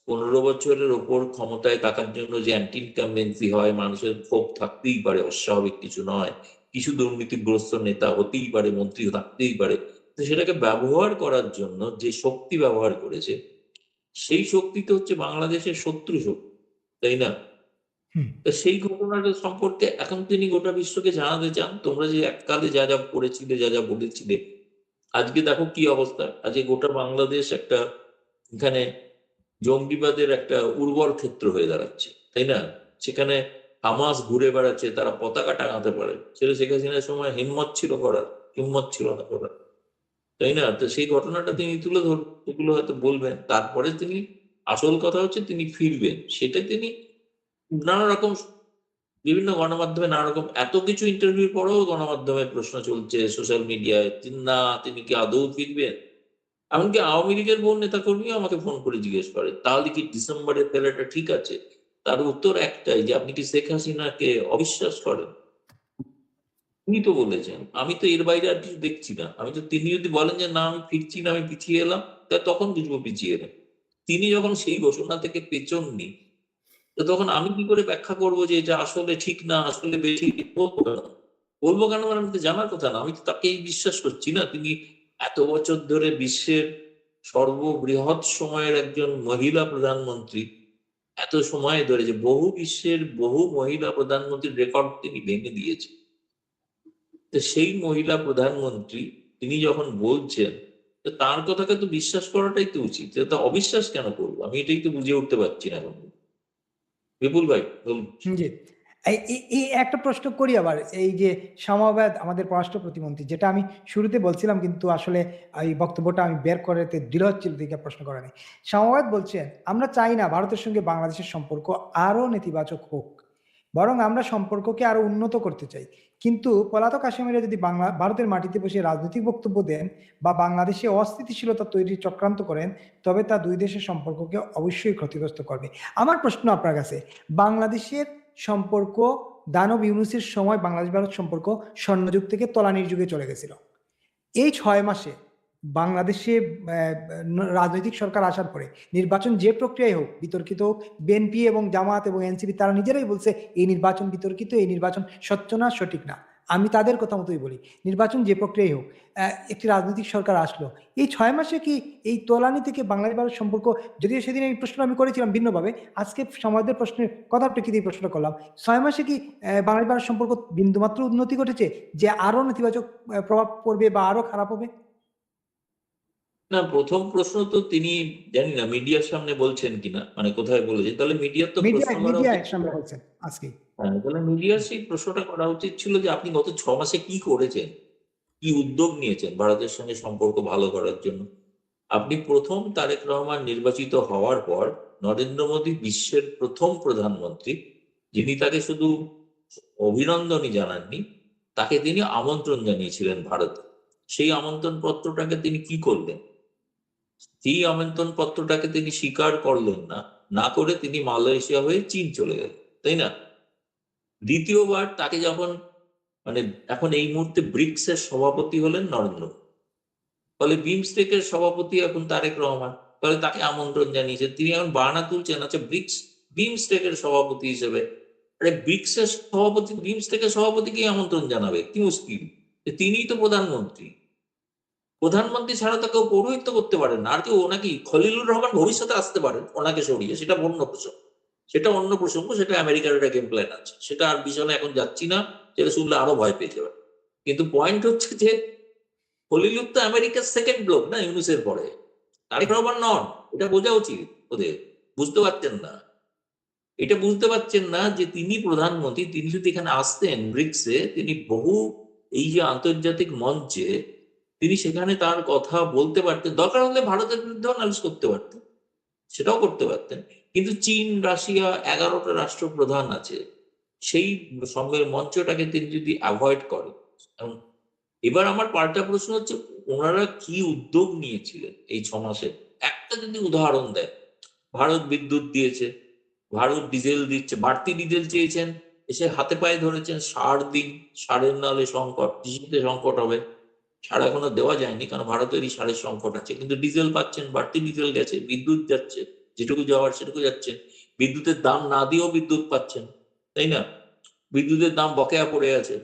15 বছরের ওপর ক্ষমতায় থাকার জন্য যে অ্যান্টি ইনকামবেন্সি হয়, মানুষের ক্ষোভ থাকতেই পারে, অস্বাভাবিক কিছু নয়, কিছু দুর্নীতিগ্রস্ত নেতা হতেই পারে, মন্ত্রী থাকতেই পারে, তো সেটাকে ব্যবহার করার জন্য যে শক্তি ব্যবহার করেছে, সেই শক্তি তো হচ্ছে বাংলাদেশের শত্রু শক্তি, তাই না? হুম, তো সেই ঘটনাটা সম্পর্কে এখন তিনি গোটা বিশ্বকে জানাতে চান, তোমরা যে এককালে যা যা করেছিলে, যা যা বলেছিলে, আজকে দেখো কি অবস্থা। আজকে গোটা বাংলাদেশ একটা এখানে জঙ্গিবাদের একটা উর্বর ক্ষেত্র হয়ে দাঁড়াচ্ছে, তাই না? সেখানে হামাস ঘুরে বেড়াচ্ছে, তারা পতাকা টাঙাতে পারে, সেটা শেখ হাসিনার সময় হিম্মত ছিল না করার, তাই না? তো সেই ঘটনাটা তিনি তুলে ধর, এগুলো হয়তো বলবেন, তারপরে তিনি আসল কথা হচ্ছে তিনি ফিরবেন, সেটা তিনি নানা রকম বিভিন্ন গণমাধ্যমে নানা রকম এত কিছু ইন্টারভিউর পরেও গণমাধ্যমে প্রশ্ন চলছে, সোশ্যাল মিডিয়ায়, না তিনি কি আদৌ ফিরবেন। এমনকি আওয়ামী লীগের বহু নেতাকর্মী আমাকে ফোন করে জিজ্ঞেস করে, তাহলে কি ডিসেম্বরে ফেরাটা ঠিক আছে? তার উত্তর একটাই, যে আপনি কি শেখ হাসিনাকে অবিশ্বাস করেন? তিনি তো বলেছেন, আমি তো এর বাইরে আর কিছু দেখছি না। আমি তো, তিনি যদি বলেন যে না আমি ফিরছি না, আমি পিছিয়ে এলাম, তা তখন বুঝবো পিছিয়ে এলেন। তিনি যখন সেই ঘোষণা থেকে পেছননি, তো তখন আমি কি করে ব্যাখ্যা করবো যে এটা আসলে ঠিক না, আসলে বেশি বলবো কেন? বলবো কেন মানে আমি তো জানার কথা না, আমি তো তাকেই বিশ্বাস করছি না। তিনি এত বছর ধরে বিশ্বের সর্ববৃহৎ সময়ের একজন মহিলা প্রধানমন্ত্রী, এত সময় ধরে যে বিশ্বের বহু মহিলা প্রধানমন্ত্রীর রেকর্ড তিনি ভেঙে দিয়েছেন। তো সেই মহিলা প্রধানমন্ত্রী তিনি যখন বলছেন, তো তার কথাকে তো বিশ্বাস করাটাই তো উচিত, তো অবিশ্বাস কেন করবো? আমি এটাই তো বুঝে উঠতে পারছি না এখন। বিপুল ভাই বলুন। জি। এই একটা প্রশ্ন করি আবার, এই যে সামবেদ আমাদের পররাষ্ট্র প্রতিমন্ত্রী, যেটা আমি শুরুতে বলছিলাম কিন্তু আসলে এই বক্তব্যটা আমি বের করতে দৃঢ় হচ্ছিল দিকে প্রশ্ন করা নেই। সামবেদ বলছেন, আমরা চাই না ভারতের সঙ্গে বাংলাদেশের সম্পর্ক আরো নেতিবাচক হোক, বরং আমরা সম্পর্ককে আরো উন্নত করতে চাই। কিন্তু পলাতক আসামিরা যদি ভারতের মাটিতে বসে রাজনৈতিক বক্তব্য দেন বা বাংলাদেশে অস্থিতিশীলতা তৈরির চক্রান্ত করেন, তবে তা দুই দেশের সম্পর্ককে অবশ্যই ক্ষতিগ্রস্ত করবে। আমার প্রশ্ন আপনার কাছে, বাংলাদেশের সম্পর্ক দানব ইউনূসের সময় বাংলাদেশ ভারত সম্পর্ক স্বর্ণযুগ থেকে তলানির যুগে চলে গেছিল। এই 6 মাসে বাংলাদেশে রাজনৈতিক সরকার আসার পরে নির্বাচন যে প্রক্রিয়ায় হোক, বিতর্কিত হোক, বিএনপি এবং জামাত এবং এনসিপি তারা নিজেরাই বলছে এই নির্বাচন বিতর্কিত, এই নির্বাচন স্বচ্ছ না, সঠিক না। আমি তাদের কথা মতোই বলি, নির্বাচন যে প্রক্রিয়ায় হোক, একটি রাজনৈতিক সরকার আসলো, এই 6 মাসে কি এই তলানি থেকে বাংলাদেশ ভারত সম্পর্ক, যদিও সেদিন এই প্রশ্ন আমি করেছিলাম ভিন্নভাবে, আজকে সমাজের প্রশ্নের কথার প্রেক্ষিতে এই প্রশ্নটা করলাম, 6 মাসে কি বাংলাদেশ ভারত সম্পর্ক বিন্দুমাত্র উন্নতি ঘটেছে, যে আরো নেতিবাচক প্রভাব পড়বে বা আরো খারাপ হবে? না, প্রথম প্রশ্ন তো তিনি জানি না মিডিয়ার সামনে বলছেন কিনা, মানে কোথায় বলেছেন, তাহলে মিডিয়ার তো প্রশ্ন করা উচিত। মিডিয়ায় সামনে বলছেন আজকে। হ্যাঁ, তাহলে মিডিয়ার সেই প্রশ্নটা করা উচিত ছিল যে আপনি গত 6 মাসে কি করেছেন, কি উদ্যোগ নিয়েছেন ভারতের সঙ্গে সম্পর্ক ভালো করার জন্য। আপনি প্রথম তারেক রহমান নির্বাচিত হওয়ার পর নরেন্দ্র মোদী বিশ্বের প্রথম প্রধানমন্ত্রী যিনি তাকে শুধু অভিনন্দনই জানাননি, তাকে তিনি আমন্ত্রণ জানিয়েছিলেন ভারতে। সেই আমন্ত্রণ পত্রটাকে তিনি কি করলেন? সেই আমন্ত্রণ পত্রটাকে তিনি স্বীকার করলেন না, না করে তিনি মালয়েশিয়া হয়ে চীন চলে গেলেন, তাই না? দ্বিতীয়বার তাকে যখন, মানে এখন এই মুহূর্তে ব্রিক্স এর সভাপতি হলেন নরেন্দ্র মোদী, ফলে বিমস্টেকের সভাপতি এখন তারেক রহমান, ফলে তাকে আমন্ত্রণ জানিয়েছে, তিনি এখন বাহানা তুলছেন আচ্ছা বিমস্টেকের সভাপতি হিসেবে। আরে ব্রিক্স এর সভাপতি বিমস্টেকের সভাপতিকে আমন্ত্রণ জানাবে, কি মুশকিল? তিনিই তো প্রধানমন্ত্রী। প্রধানমন্ত্রী ছাড়া তো কেউ পৌরোহিত্য করতে পারেন না। আর কেউ, নাকি খলিলুর রহমান ভবিষ্যতে আসতে পারেন ওনাকে সরিয়ে, সেটা অন্য প্রসঙ্গ, সেটা আমেরিকার একটা গেম প্ল্যান আছে, সেটা আর বিষয়ে এখন যাচ্ছি না, সেটা শুনলে আরো ভয় পেয়ে যাবে। কিন্তু পয়েন্ট হচ্ছে যে খলিলুর তো আমেরিকার সেকেন্ড ব্লক না ইউনুসের পরে, তারেক রহমান নন। এটা বোঝা উচিত ওদের, বুঝতে পারছেন না। এটা বুঝতে পারছেন না যে তিনি প্রধানমন্ত্রী, তিনি যদি এখানে আসতেন ব্রিক্সে, তিনি বহু এই যে আন্তর্জাতিক মঞ্চে তিনি সেখানে তার কথা বলতে পারতেন, দরকার হলে ভারতের বিরুদ্ধেও নালিশ করতে পারতেন, সেটাও করতে পারতেন। কিন্তু চীন, রাশিয়া, 11টা রাষ্ট্রপ্রধান আছে, সেই সঙ্গে মঞ্চটাকে তিনি যদি অ্যাভয়েড করেন, এবার আমার পাল্টা প্রশ্ন হচ্ছে, ওনারা কি উদ্যোগ নিয়েছিলেন এই 6 মাসে? একটা যদি উদাহরণ দেয়, ভারত বিদ্যুৎ দিয়েছে, ভারত ডিজেল দিচ্ছে, বাড়তি ডিজেল চেয়েছেন, এসে হাতে পায়ে ধরেছেন সার দিন, সারের নালে সংকট, কৃষিতে সংকট হবে। সার এখনো দেওয়া যায়নি কারণ ভারতেরই সারের সংকট আছে, কিন্তু ডিজেল পাচ্ছেন, বাড়তি ডিজেল গেছে, বিদ্যুৎ যাচ্ছে, যেটুকু যাওয়ার সেটুকু যাচ্ছে, বিদ্যুতের দাম না দিয়েও বিদ্যুৎ পাচ্ছেন, তাই না? বিদ্যুতের দাম বকেয়া পড়ে আছে।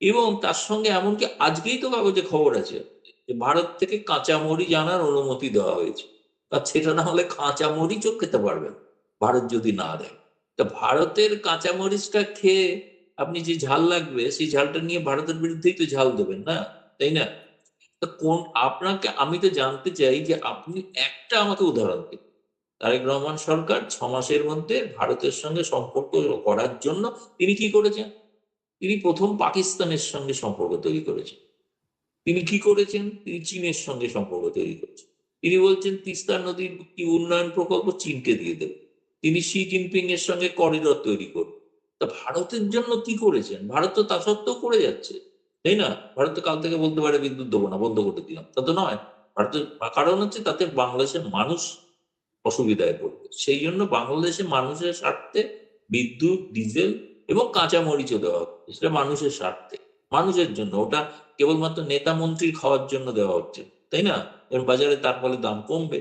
এবং তার সঙ্গে এমনকি আজকেই তো কাগজে খবর আছে যে ভারত থেকে কাঁচা মরিচ আনার অনুমতি দেওয়া হয়েছে, আর সেটা না হলে কাঁচা মরিচও খেতে পারবেন ভারত যদি না দেয়। তা ভারতের কাঁচা মরিচটা খেয়ে আপনি যে ঝাল লাগবে সেই ঝালটা নিয়ে ভারতের বিরুদ্ধেই তো ঝাল দেবেন না, তাই না? তা আপনাকে আমি তো জানতে চাই যে আপনি একটা আমাকে উদাহরণ দিন, তারেক রহমান সরকার 6 মাসের মধ্যে ভারতের সঙ্গে সম্পর্ক করার জন্য তিনি কি করেছেন? তিনি প্রথম পাকিস্তানের সঙ্গে সম্পর্ক তৈরি করেছেন। তিনি কি করেছেন? তিনি চীনের সঙ্গে সম্পর্ক তৈরি করেছেন। তিনি বলছেন তিস্তা নদীর কি উন্নয়ন প্রকল্প চীনকে দিয়ে দেবে। তিনি শি জিনপিং এর সঙ্গে করিডর তৈরি করবেন। তা ভারতের জন্য কি করেছেন? ভারত তো তা সত্ত্বেও করে যাচ্ছে, তাই না? ভারত তো কাল থেকে বলতে পারে বিদ্যুৎ দেবো না, বন্ধ করে দিলাম, তা তো নয়। ভারতের কারণ হচ্ছে তাতে বাংলাদেশের মানুষ অসুবিধায় পড়বে। সেই জন্য বাংলাদেশের মানুষের স্বার্থে বিদ্যুৎ, ডিজেল এবং কাঁচা মরিচও দেওয়া হচ্ছে, সেটা মানুষের স্বার্থে, মানুষের জন্য। ওটা কেবলমাত্র নেতা মন্ত্রীর খাওয়ার জন্য দেওয়া হচ্ছে, তাই না? এবার বাজারে তার ফলে দাম কমবে।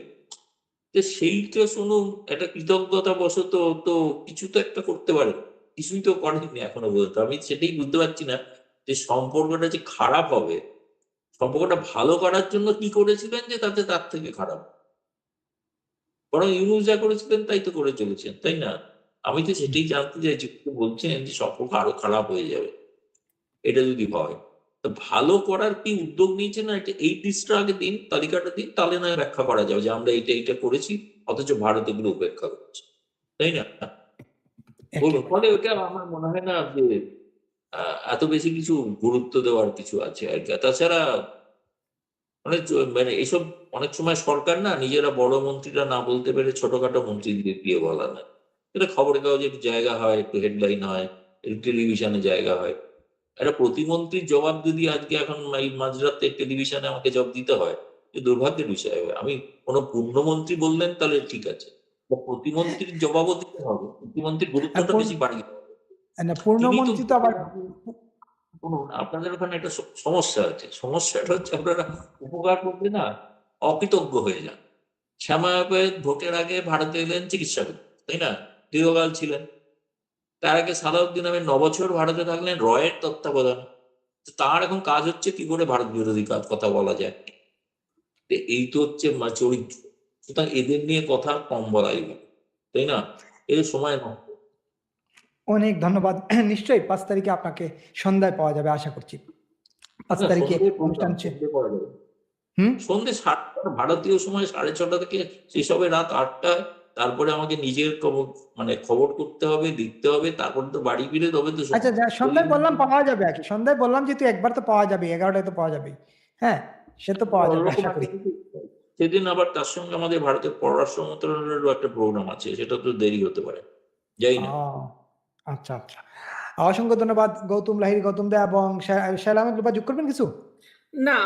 তো সেইটা শুনুন, একটা কৃতজ্ঞতা বশত তো কিছু তো একটা করতে পারে, কিছুই তো করেননি এখনো পর্যন্ত। আমি সেটাই বুঝতে পারছি না যে সম্পর্কটা যে খারাপ হবে, সম্পর্কটা ভালো করার জন্য কি করেছিলেন যে তাতে তার থেকে খারাপ। বরং ইউনূস যা করেছিলেন তাই তো করে চলেছেন, তাই না? আমি তো সেটাই জানতে চাইছি, কিন্তু বলছেন যে সম্পর্ক আরো খারাপ হয়ে যাবে এটা যদি হয়। তো ভালো করার কি উদ্যোগ নিয়েছেন না, এটা এই লিস্টটা আগে দিন, তালিকাটা দিন, তাহলে নয় ব্যাখ্যা করা যাবে যে আমরা এইটা করেছি, অথচ ভারত এগুলো উপেক্ষা করছে, তাই না? বলুন, একেবারে ফলে ওটা আমার মনে হয় না যে এত বেশি কিছু গুরুত্ব দেওয়ার কিছু আছে আর কি। আর তাছাড়া মানে মানে এইসব অনেক সময় সরকার না নিজেরা বড় মন্ত্রীরা না বলতে পেরে ছোটখাটো মন্ত্রীদের দিয়ে বলা না, এটা খবরের কাগজে একটু জায়গা হয়, একটু হেডলাইন হয়, একটু টেলিভিশনে জায়গা হয়। একটা প্রতিমন্ত্রীর জবাব যদি আজকে এখন এই মাঝরাতে টেলিভিশনে আমাকে জবাব দিতে হয়, এ দুর্ভাগ্যের বিষয় হবে। আমি কোনো পূর্ণমন্ত্রী বললেন তাহলে ঠিক আছে, প্রতিমন্ত্রীর জবাবও দিতে হবে, প্রতিমন্ত্রীর আর গুরুত্বটা বেশি বাড়িয়ে দিতে হবে। না, তিনি তো পূর্ণমন্ত্রী তো আবার শুনুন, আপনাদের ওখানে একটা সমস্যা আছে। সমস্যাটা হচ্ছে আপনারা উপকার করতে না অকৃতজ্ঞ হয়ে যান। শ্যামা আপায়েত ভোটের আগে ভারতে এলেন চিকিৎসা করতে, তাই না? দীর্ঘকাল ছিলেন। তার আগে সালাউদ্দিন আহমেদ 9 বছর ভারতে থাকলেন রয়ের তত্ত্বাবধানে। তো তার এখন কাজ হচ্ছে কি করে ভারত বিরোধী কাজ কথা বলা যায়। তো এই তো হচ্ছে চরিত্র। সুতরাং এদের নিয়ে কথা কম বলাই ভালো, তাই না? এদের সময় নষ্ট। অনেক ধন্যবাদ। নিশ্চয়ই 5 তারিখে আপনাকে সন্ধ্যায় পাওয়া যাবে আশা করছি। 5 না, তারিখে সন্ধ্যে অনুষ্ঠান সন্ধ্যে পড়া যাবে। হুম সন্ধ্যে 7টা ভারতীয় সময় 6:30 থেকে শেষ হবে রাত 8টায়। তারপরে আমাকে নিজের মানে খবর করতে হবে, লিখতে হবে, তারপরে তো বাড়ি ফিরে তবে তো আচ্ছা, যা ওই সন্ধ্যায় বললাম পাওয়া যাবে আর কি। সন্ধ্যায় বললাম যেহেতু একবার তো পাওয়া যাবে, 11টায় তো পাওয়া যাবেই। হ্যাঁ, সে তো পাওয়া যাবে অন্যরকম আশা একটা করি। কিছু। সেদিন আবার তার সঙ্গে আমাদের ভারতের পররাষ্ট্র মন্ত্রণালয়েরও একটা প্রোগ্রাম আছে, সেটা তো দেরি হতে পারে, যাই ও না। আচ্ছা, আচ্ছা। অসংখ্য ধন্যবাদ গৌতম লাহিড়ী, গৌতম দা এবং শায়লা আহমেদ রূপা, যোগ করবেন কিছু? না,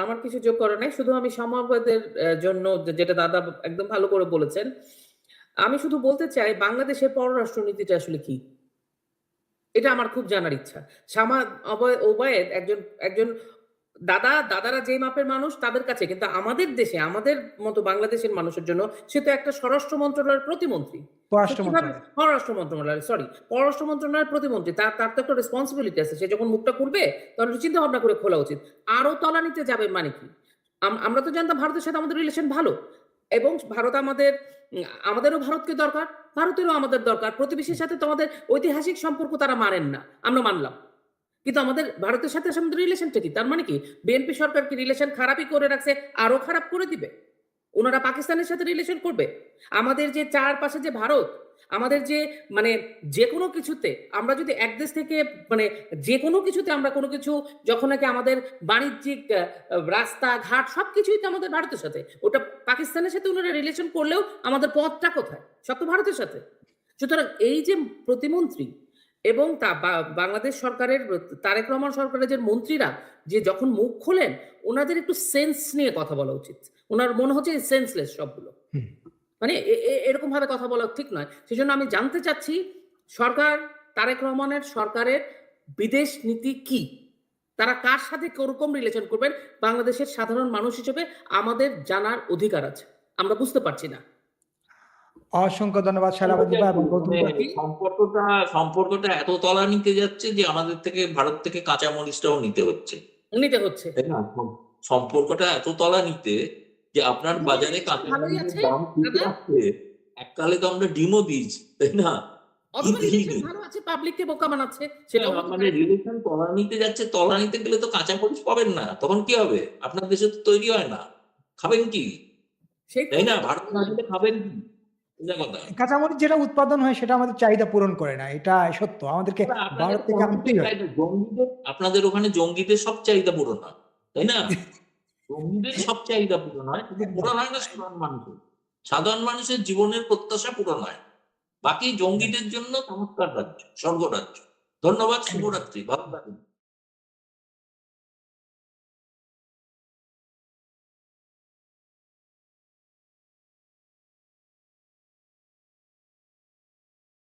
আমার কিছু যোগ করার নাই। শুধু আমি সমবায়ের জন্য যেটা দাদা একদম ভালো করে বলেছেন। আমি শুধু বলতে চাই বাংলাদেশের পররাষ্ট্র নীতিটা আসলে কি? এটা আমার খুব জানার ইচ্ছা। শামা ওবায়েদ একজন দাদারা যে মাপের মানুষ তাদের কাছে, কিন্তু আমাদের দেশে, আমাদের মতো বাংলাদেশের মানুষের জন্য সে তো একটা স্বরাষ্ট্র মন্ত্রণালয়ের প্রতিমন্ত্রী। সে পররাষ্ট্র কিভাবে মন্ত্রণালয়। পররাষ্ট্র মন্ত্রণালয়ের প্রতিমন্ত্রী। তার তো একটা রেসপন্সিবিলিটি আছে। সে যখন মুখটা খুলবে তখন একটু চিন্তা ভাবনা করে খোলা উচিত। আরো তলানিতে যাবে মানে কি? আমরা তো জানতাম ভারতের সাথে আমাদের রিলেশন ভালো এবং ভারত আমাদেরও ভারতকে দরকার, ভারতেরও আমাদের দরকার। প্রতিবেশীর সাথে তো আমাদের ঐতিহাসিক সম্পর্ক তারা মানেন না। আমরা মানলাম। কিন্তু আমাদের ভারতের সাথে আমাদের রিলেশনটা কি? তার মানে কি বিএনপি সরকার কি রিলেশন খারাপই করে রাখছে, আরো খারাপ করে দিবে? উনারা পাকিস্তানের সাথে রিলেশন করবে? আমাদের যে চারপাশে যে ভারত, আমাদের যে মানে যেকোনো কিছুতে আমরা যদি এক দেশ থেকে মানে যেকোনো কিছুতে আমরা কোনো কিছু যখন নাকি আমাদের বাণিজ্যিক রাস্তাঘাট সবকিছুই তো আমাদের ভারতের সাথে। ওটা পাকিস্তানের সাথে উনারা রিলেশন করলেও আমাদের পথটা কোথায়? সব তো ভারতের সাথে। সুতরাং এই যে প্রতিমন্ত্রী এবং বাংলাদেশ সরকারের তারেক রহমান সরকারের যে মন্ত্রীরা যে যখন মুখ খোলেন ওনাদের একটু সেন্স নিয়ে কথা বলা উচিত। ওনার মনে হচ্ছে সেন্সলেস সবগুলো, হুম। মানে এরকম ভাবে কথা বলা ঠিক নয়। সেজন্য আমি জানতে চাচ্ছি সরকার, তারেক রহমানের সরকারের বিদেশ নীতি কি, তারা কার সাথে কোরকম রিলেশন করবেন বাংলাদেশের সাধারণ মানুষ হিসেবে আমাদের জানার অধিকার আছে, আমরা বুঝতে পারছি না। অসংখ্য ধন্যবাদ শাহরাবাদী ভাই এবং গৌতম ভাই। মানে সম্পর্কটা এত তলা নিতে যাচ্ছে যে আমাদের থেকে, ভারত থেকে কাঁচা মরিচটাও নিতে হচ্ছে, নিতে হচ্ছে। তাই না? সম্পর্কটা এত তলা নিতে যে আপনার বাজারে কাঁচা ভালোই মরিচের আছে দাম ঠিক দাদা, আছে, এককালে তো আমরা ডিমও দিয়েছি, তাই না? অথবা কি রিলেশন দিইনি? ভালো আছে, পাবলিককে বোকা বানাচ্ছে, সেটাও হতে মানে পারে। রিলেশন তলা নিতে যাচ্ছে, তলা নিতে গেলে তো কাঁচা মরিচ পাবেন না, তখন কি হবে? আপনার দেশে তো তৈরি হয় না, খাবেন কি? সেই তাই না? কথাই তো ভারত না বললাম। দিলে খাবেন কি? সোজা কথা। কাঁচামরিচ যেটা উৎপাদন হয় সেটা আমাদের চাহিদা পূরণ করে না, এটা সত্য। আমাদেরকে তাহলে আপনাদের ভারত থেকে আনতেই হয়। আপনাদের ওখানে জঙ্গিদের সব চাহিদা পূরণ হয়, তাই না? জঙ্গিদের সব চাহিদা পূরণ হয়, কিন্তু একদম পূরণ হয় না সাধারণ মানুষের। সাধারণ মানুষের জীবনের প্রত্যাশা পূরণ হয়। বাকি জঙ্গিদের জন্য চমৎকার রাজ্য, স্বর্গ রাজ্য। ধন্যবাদ, শুভরাত্রি, ভালো থাকুন।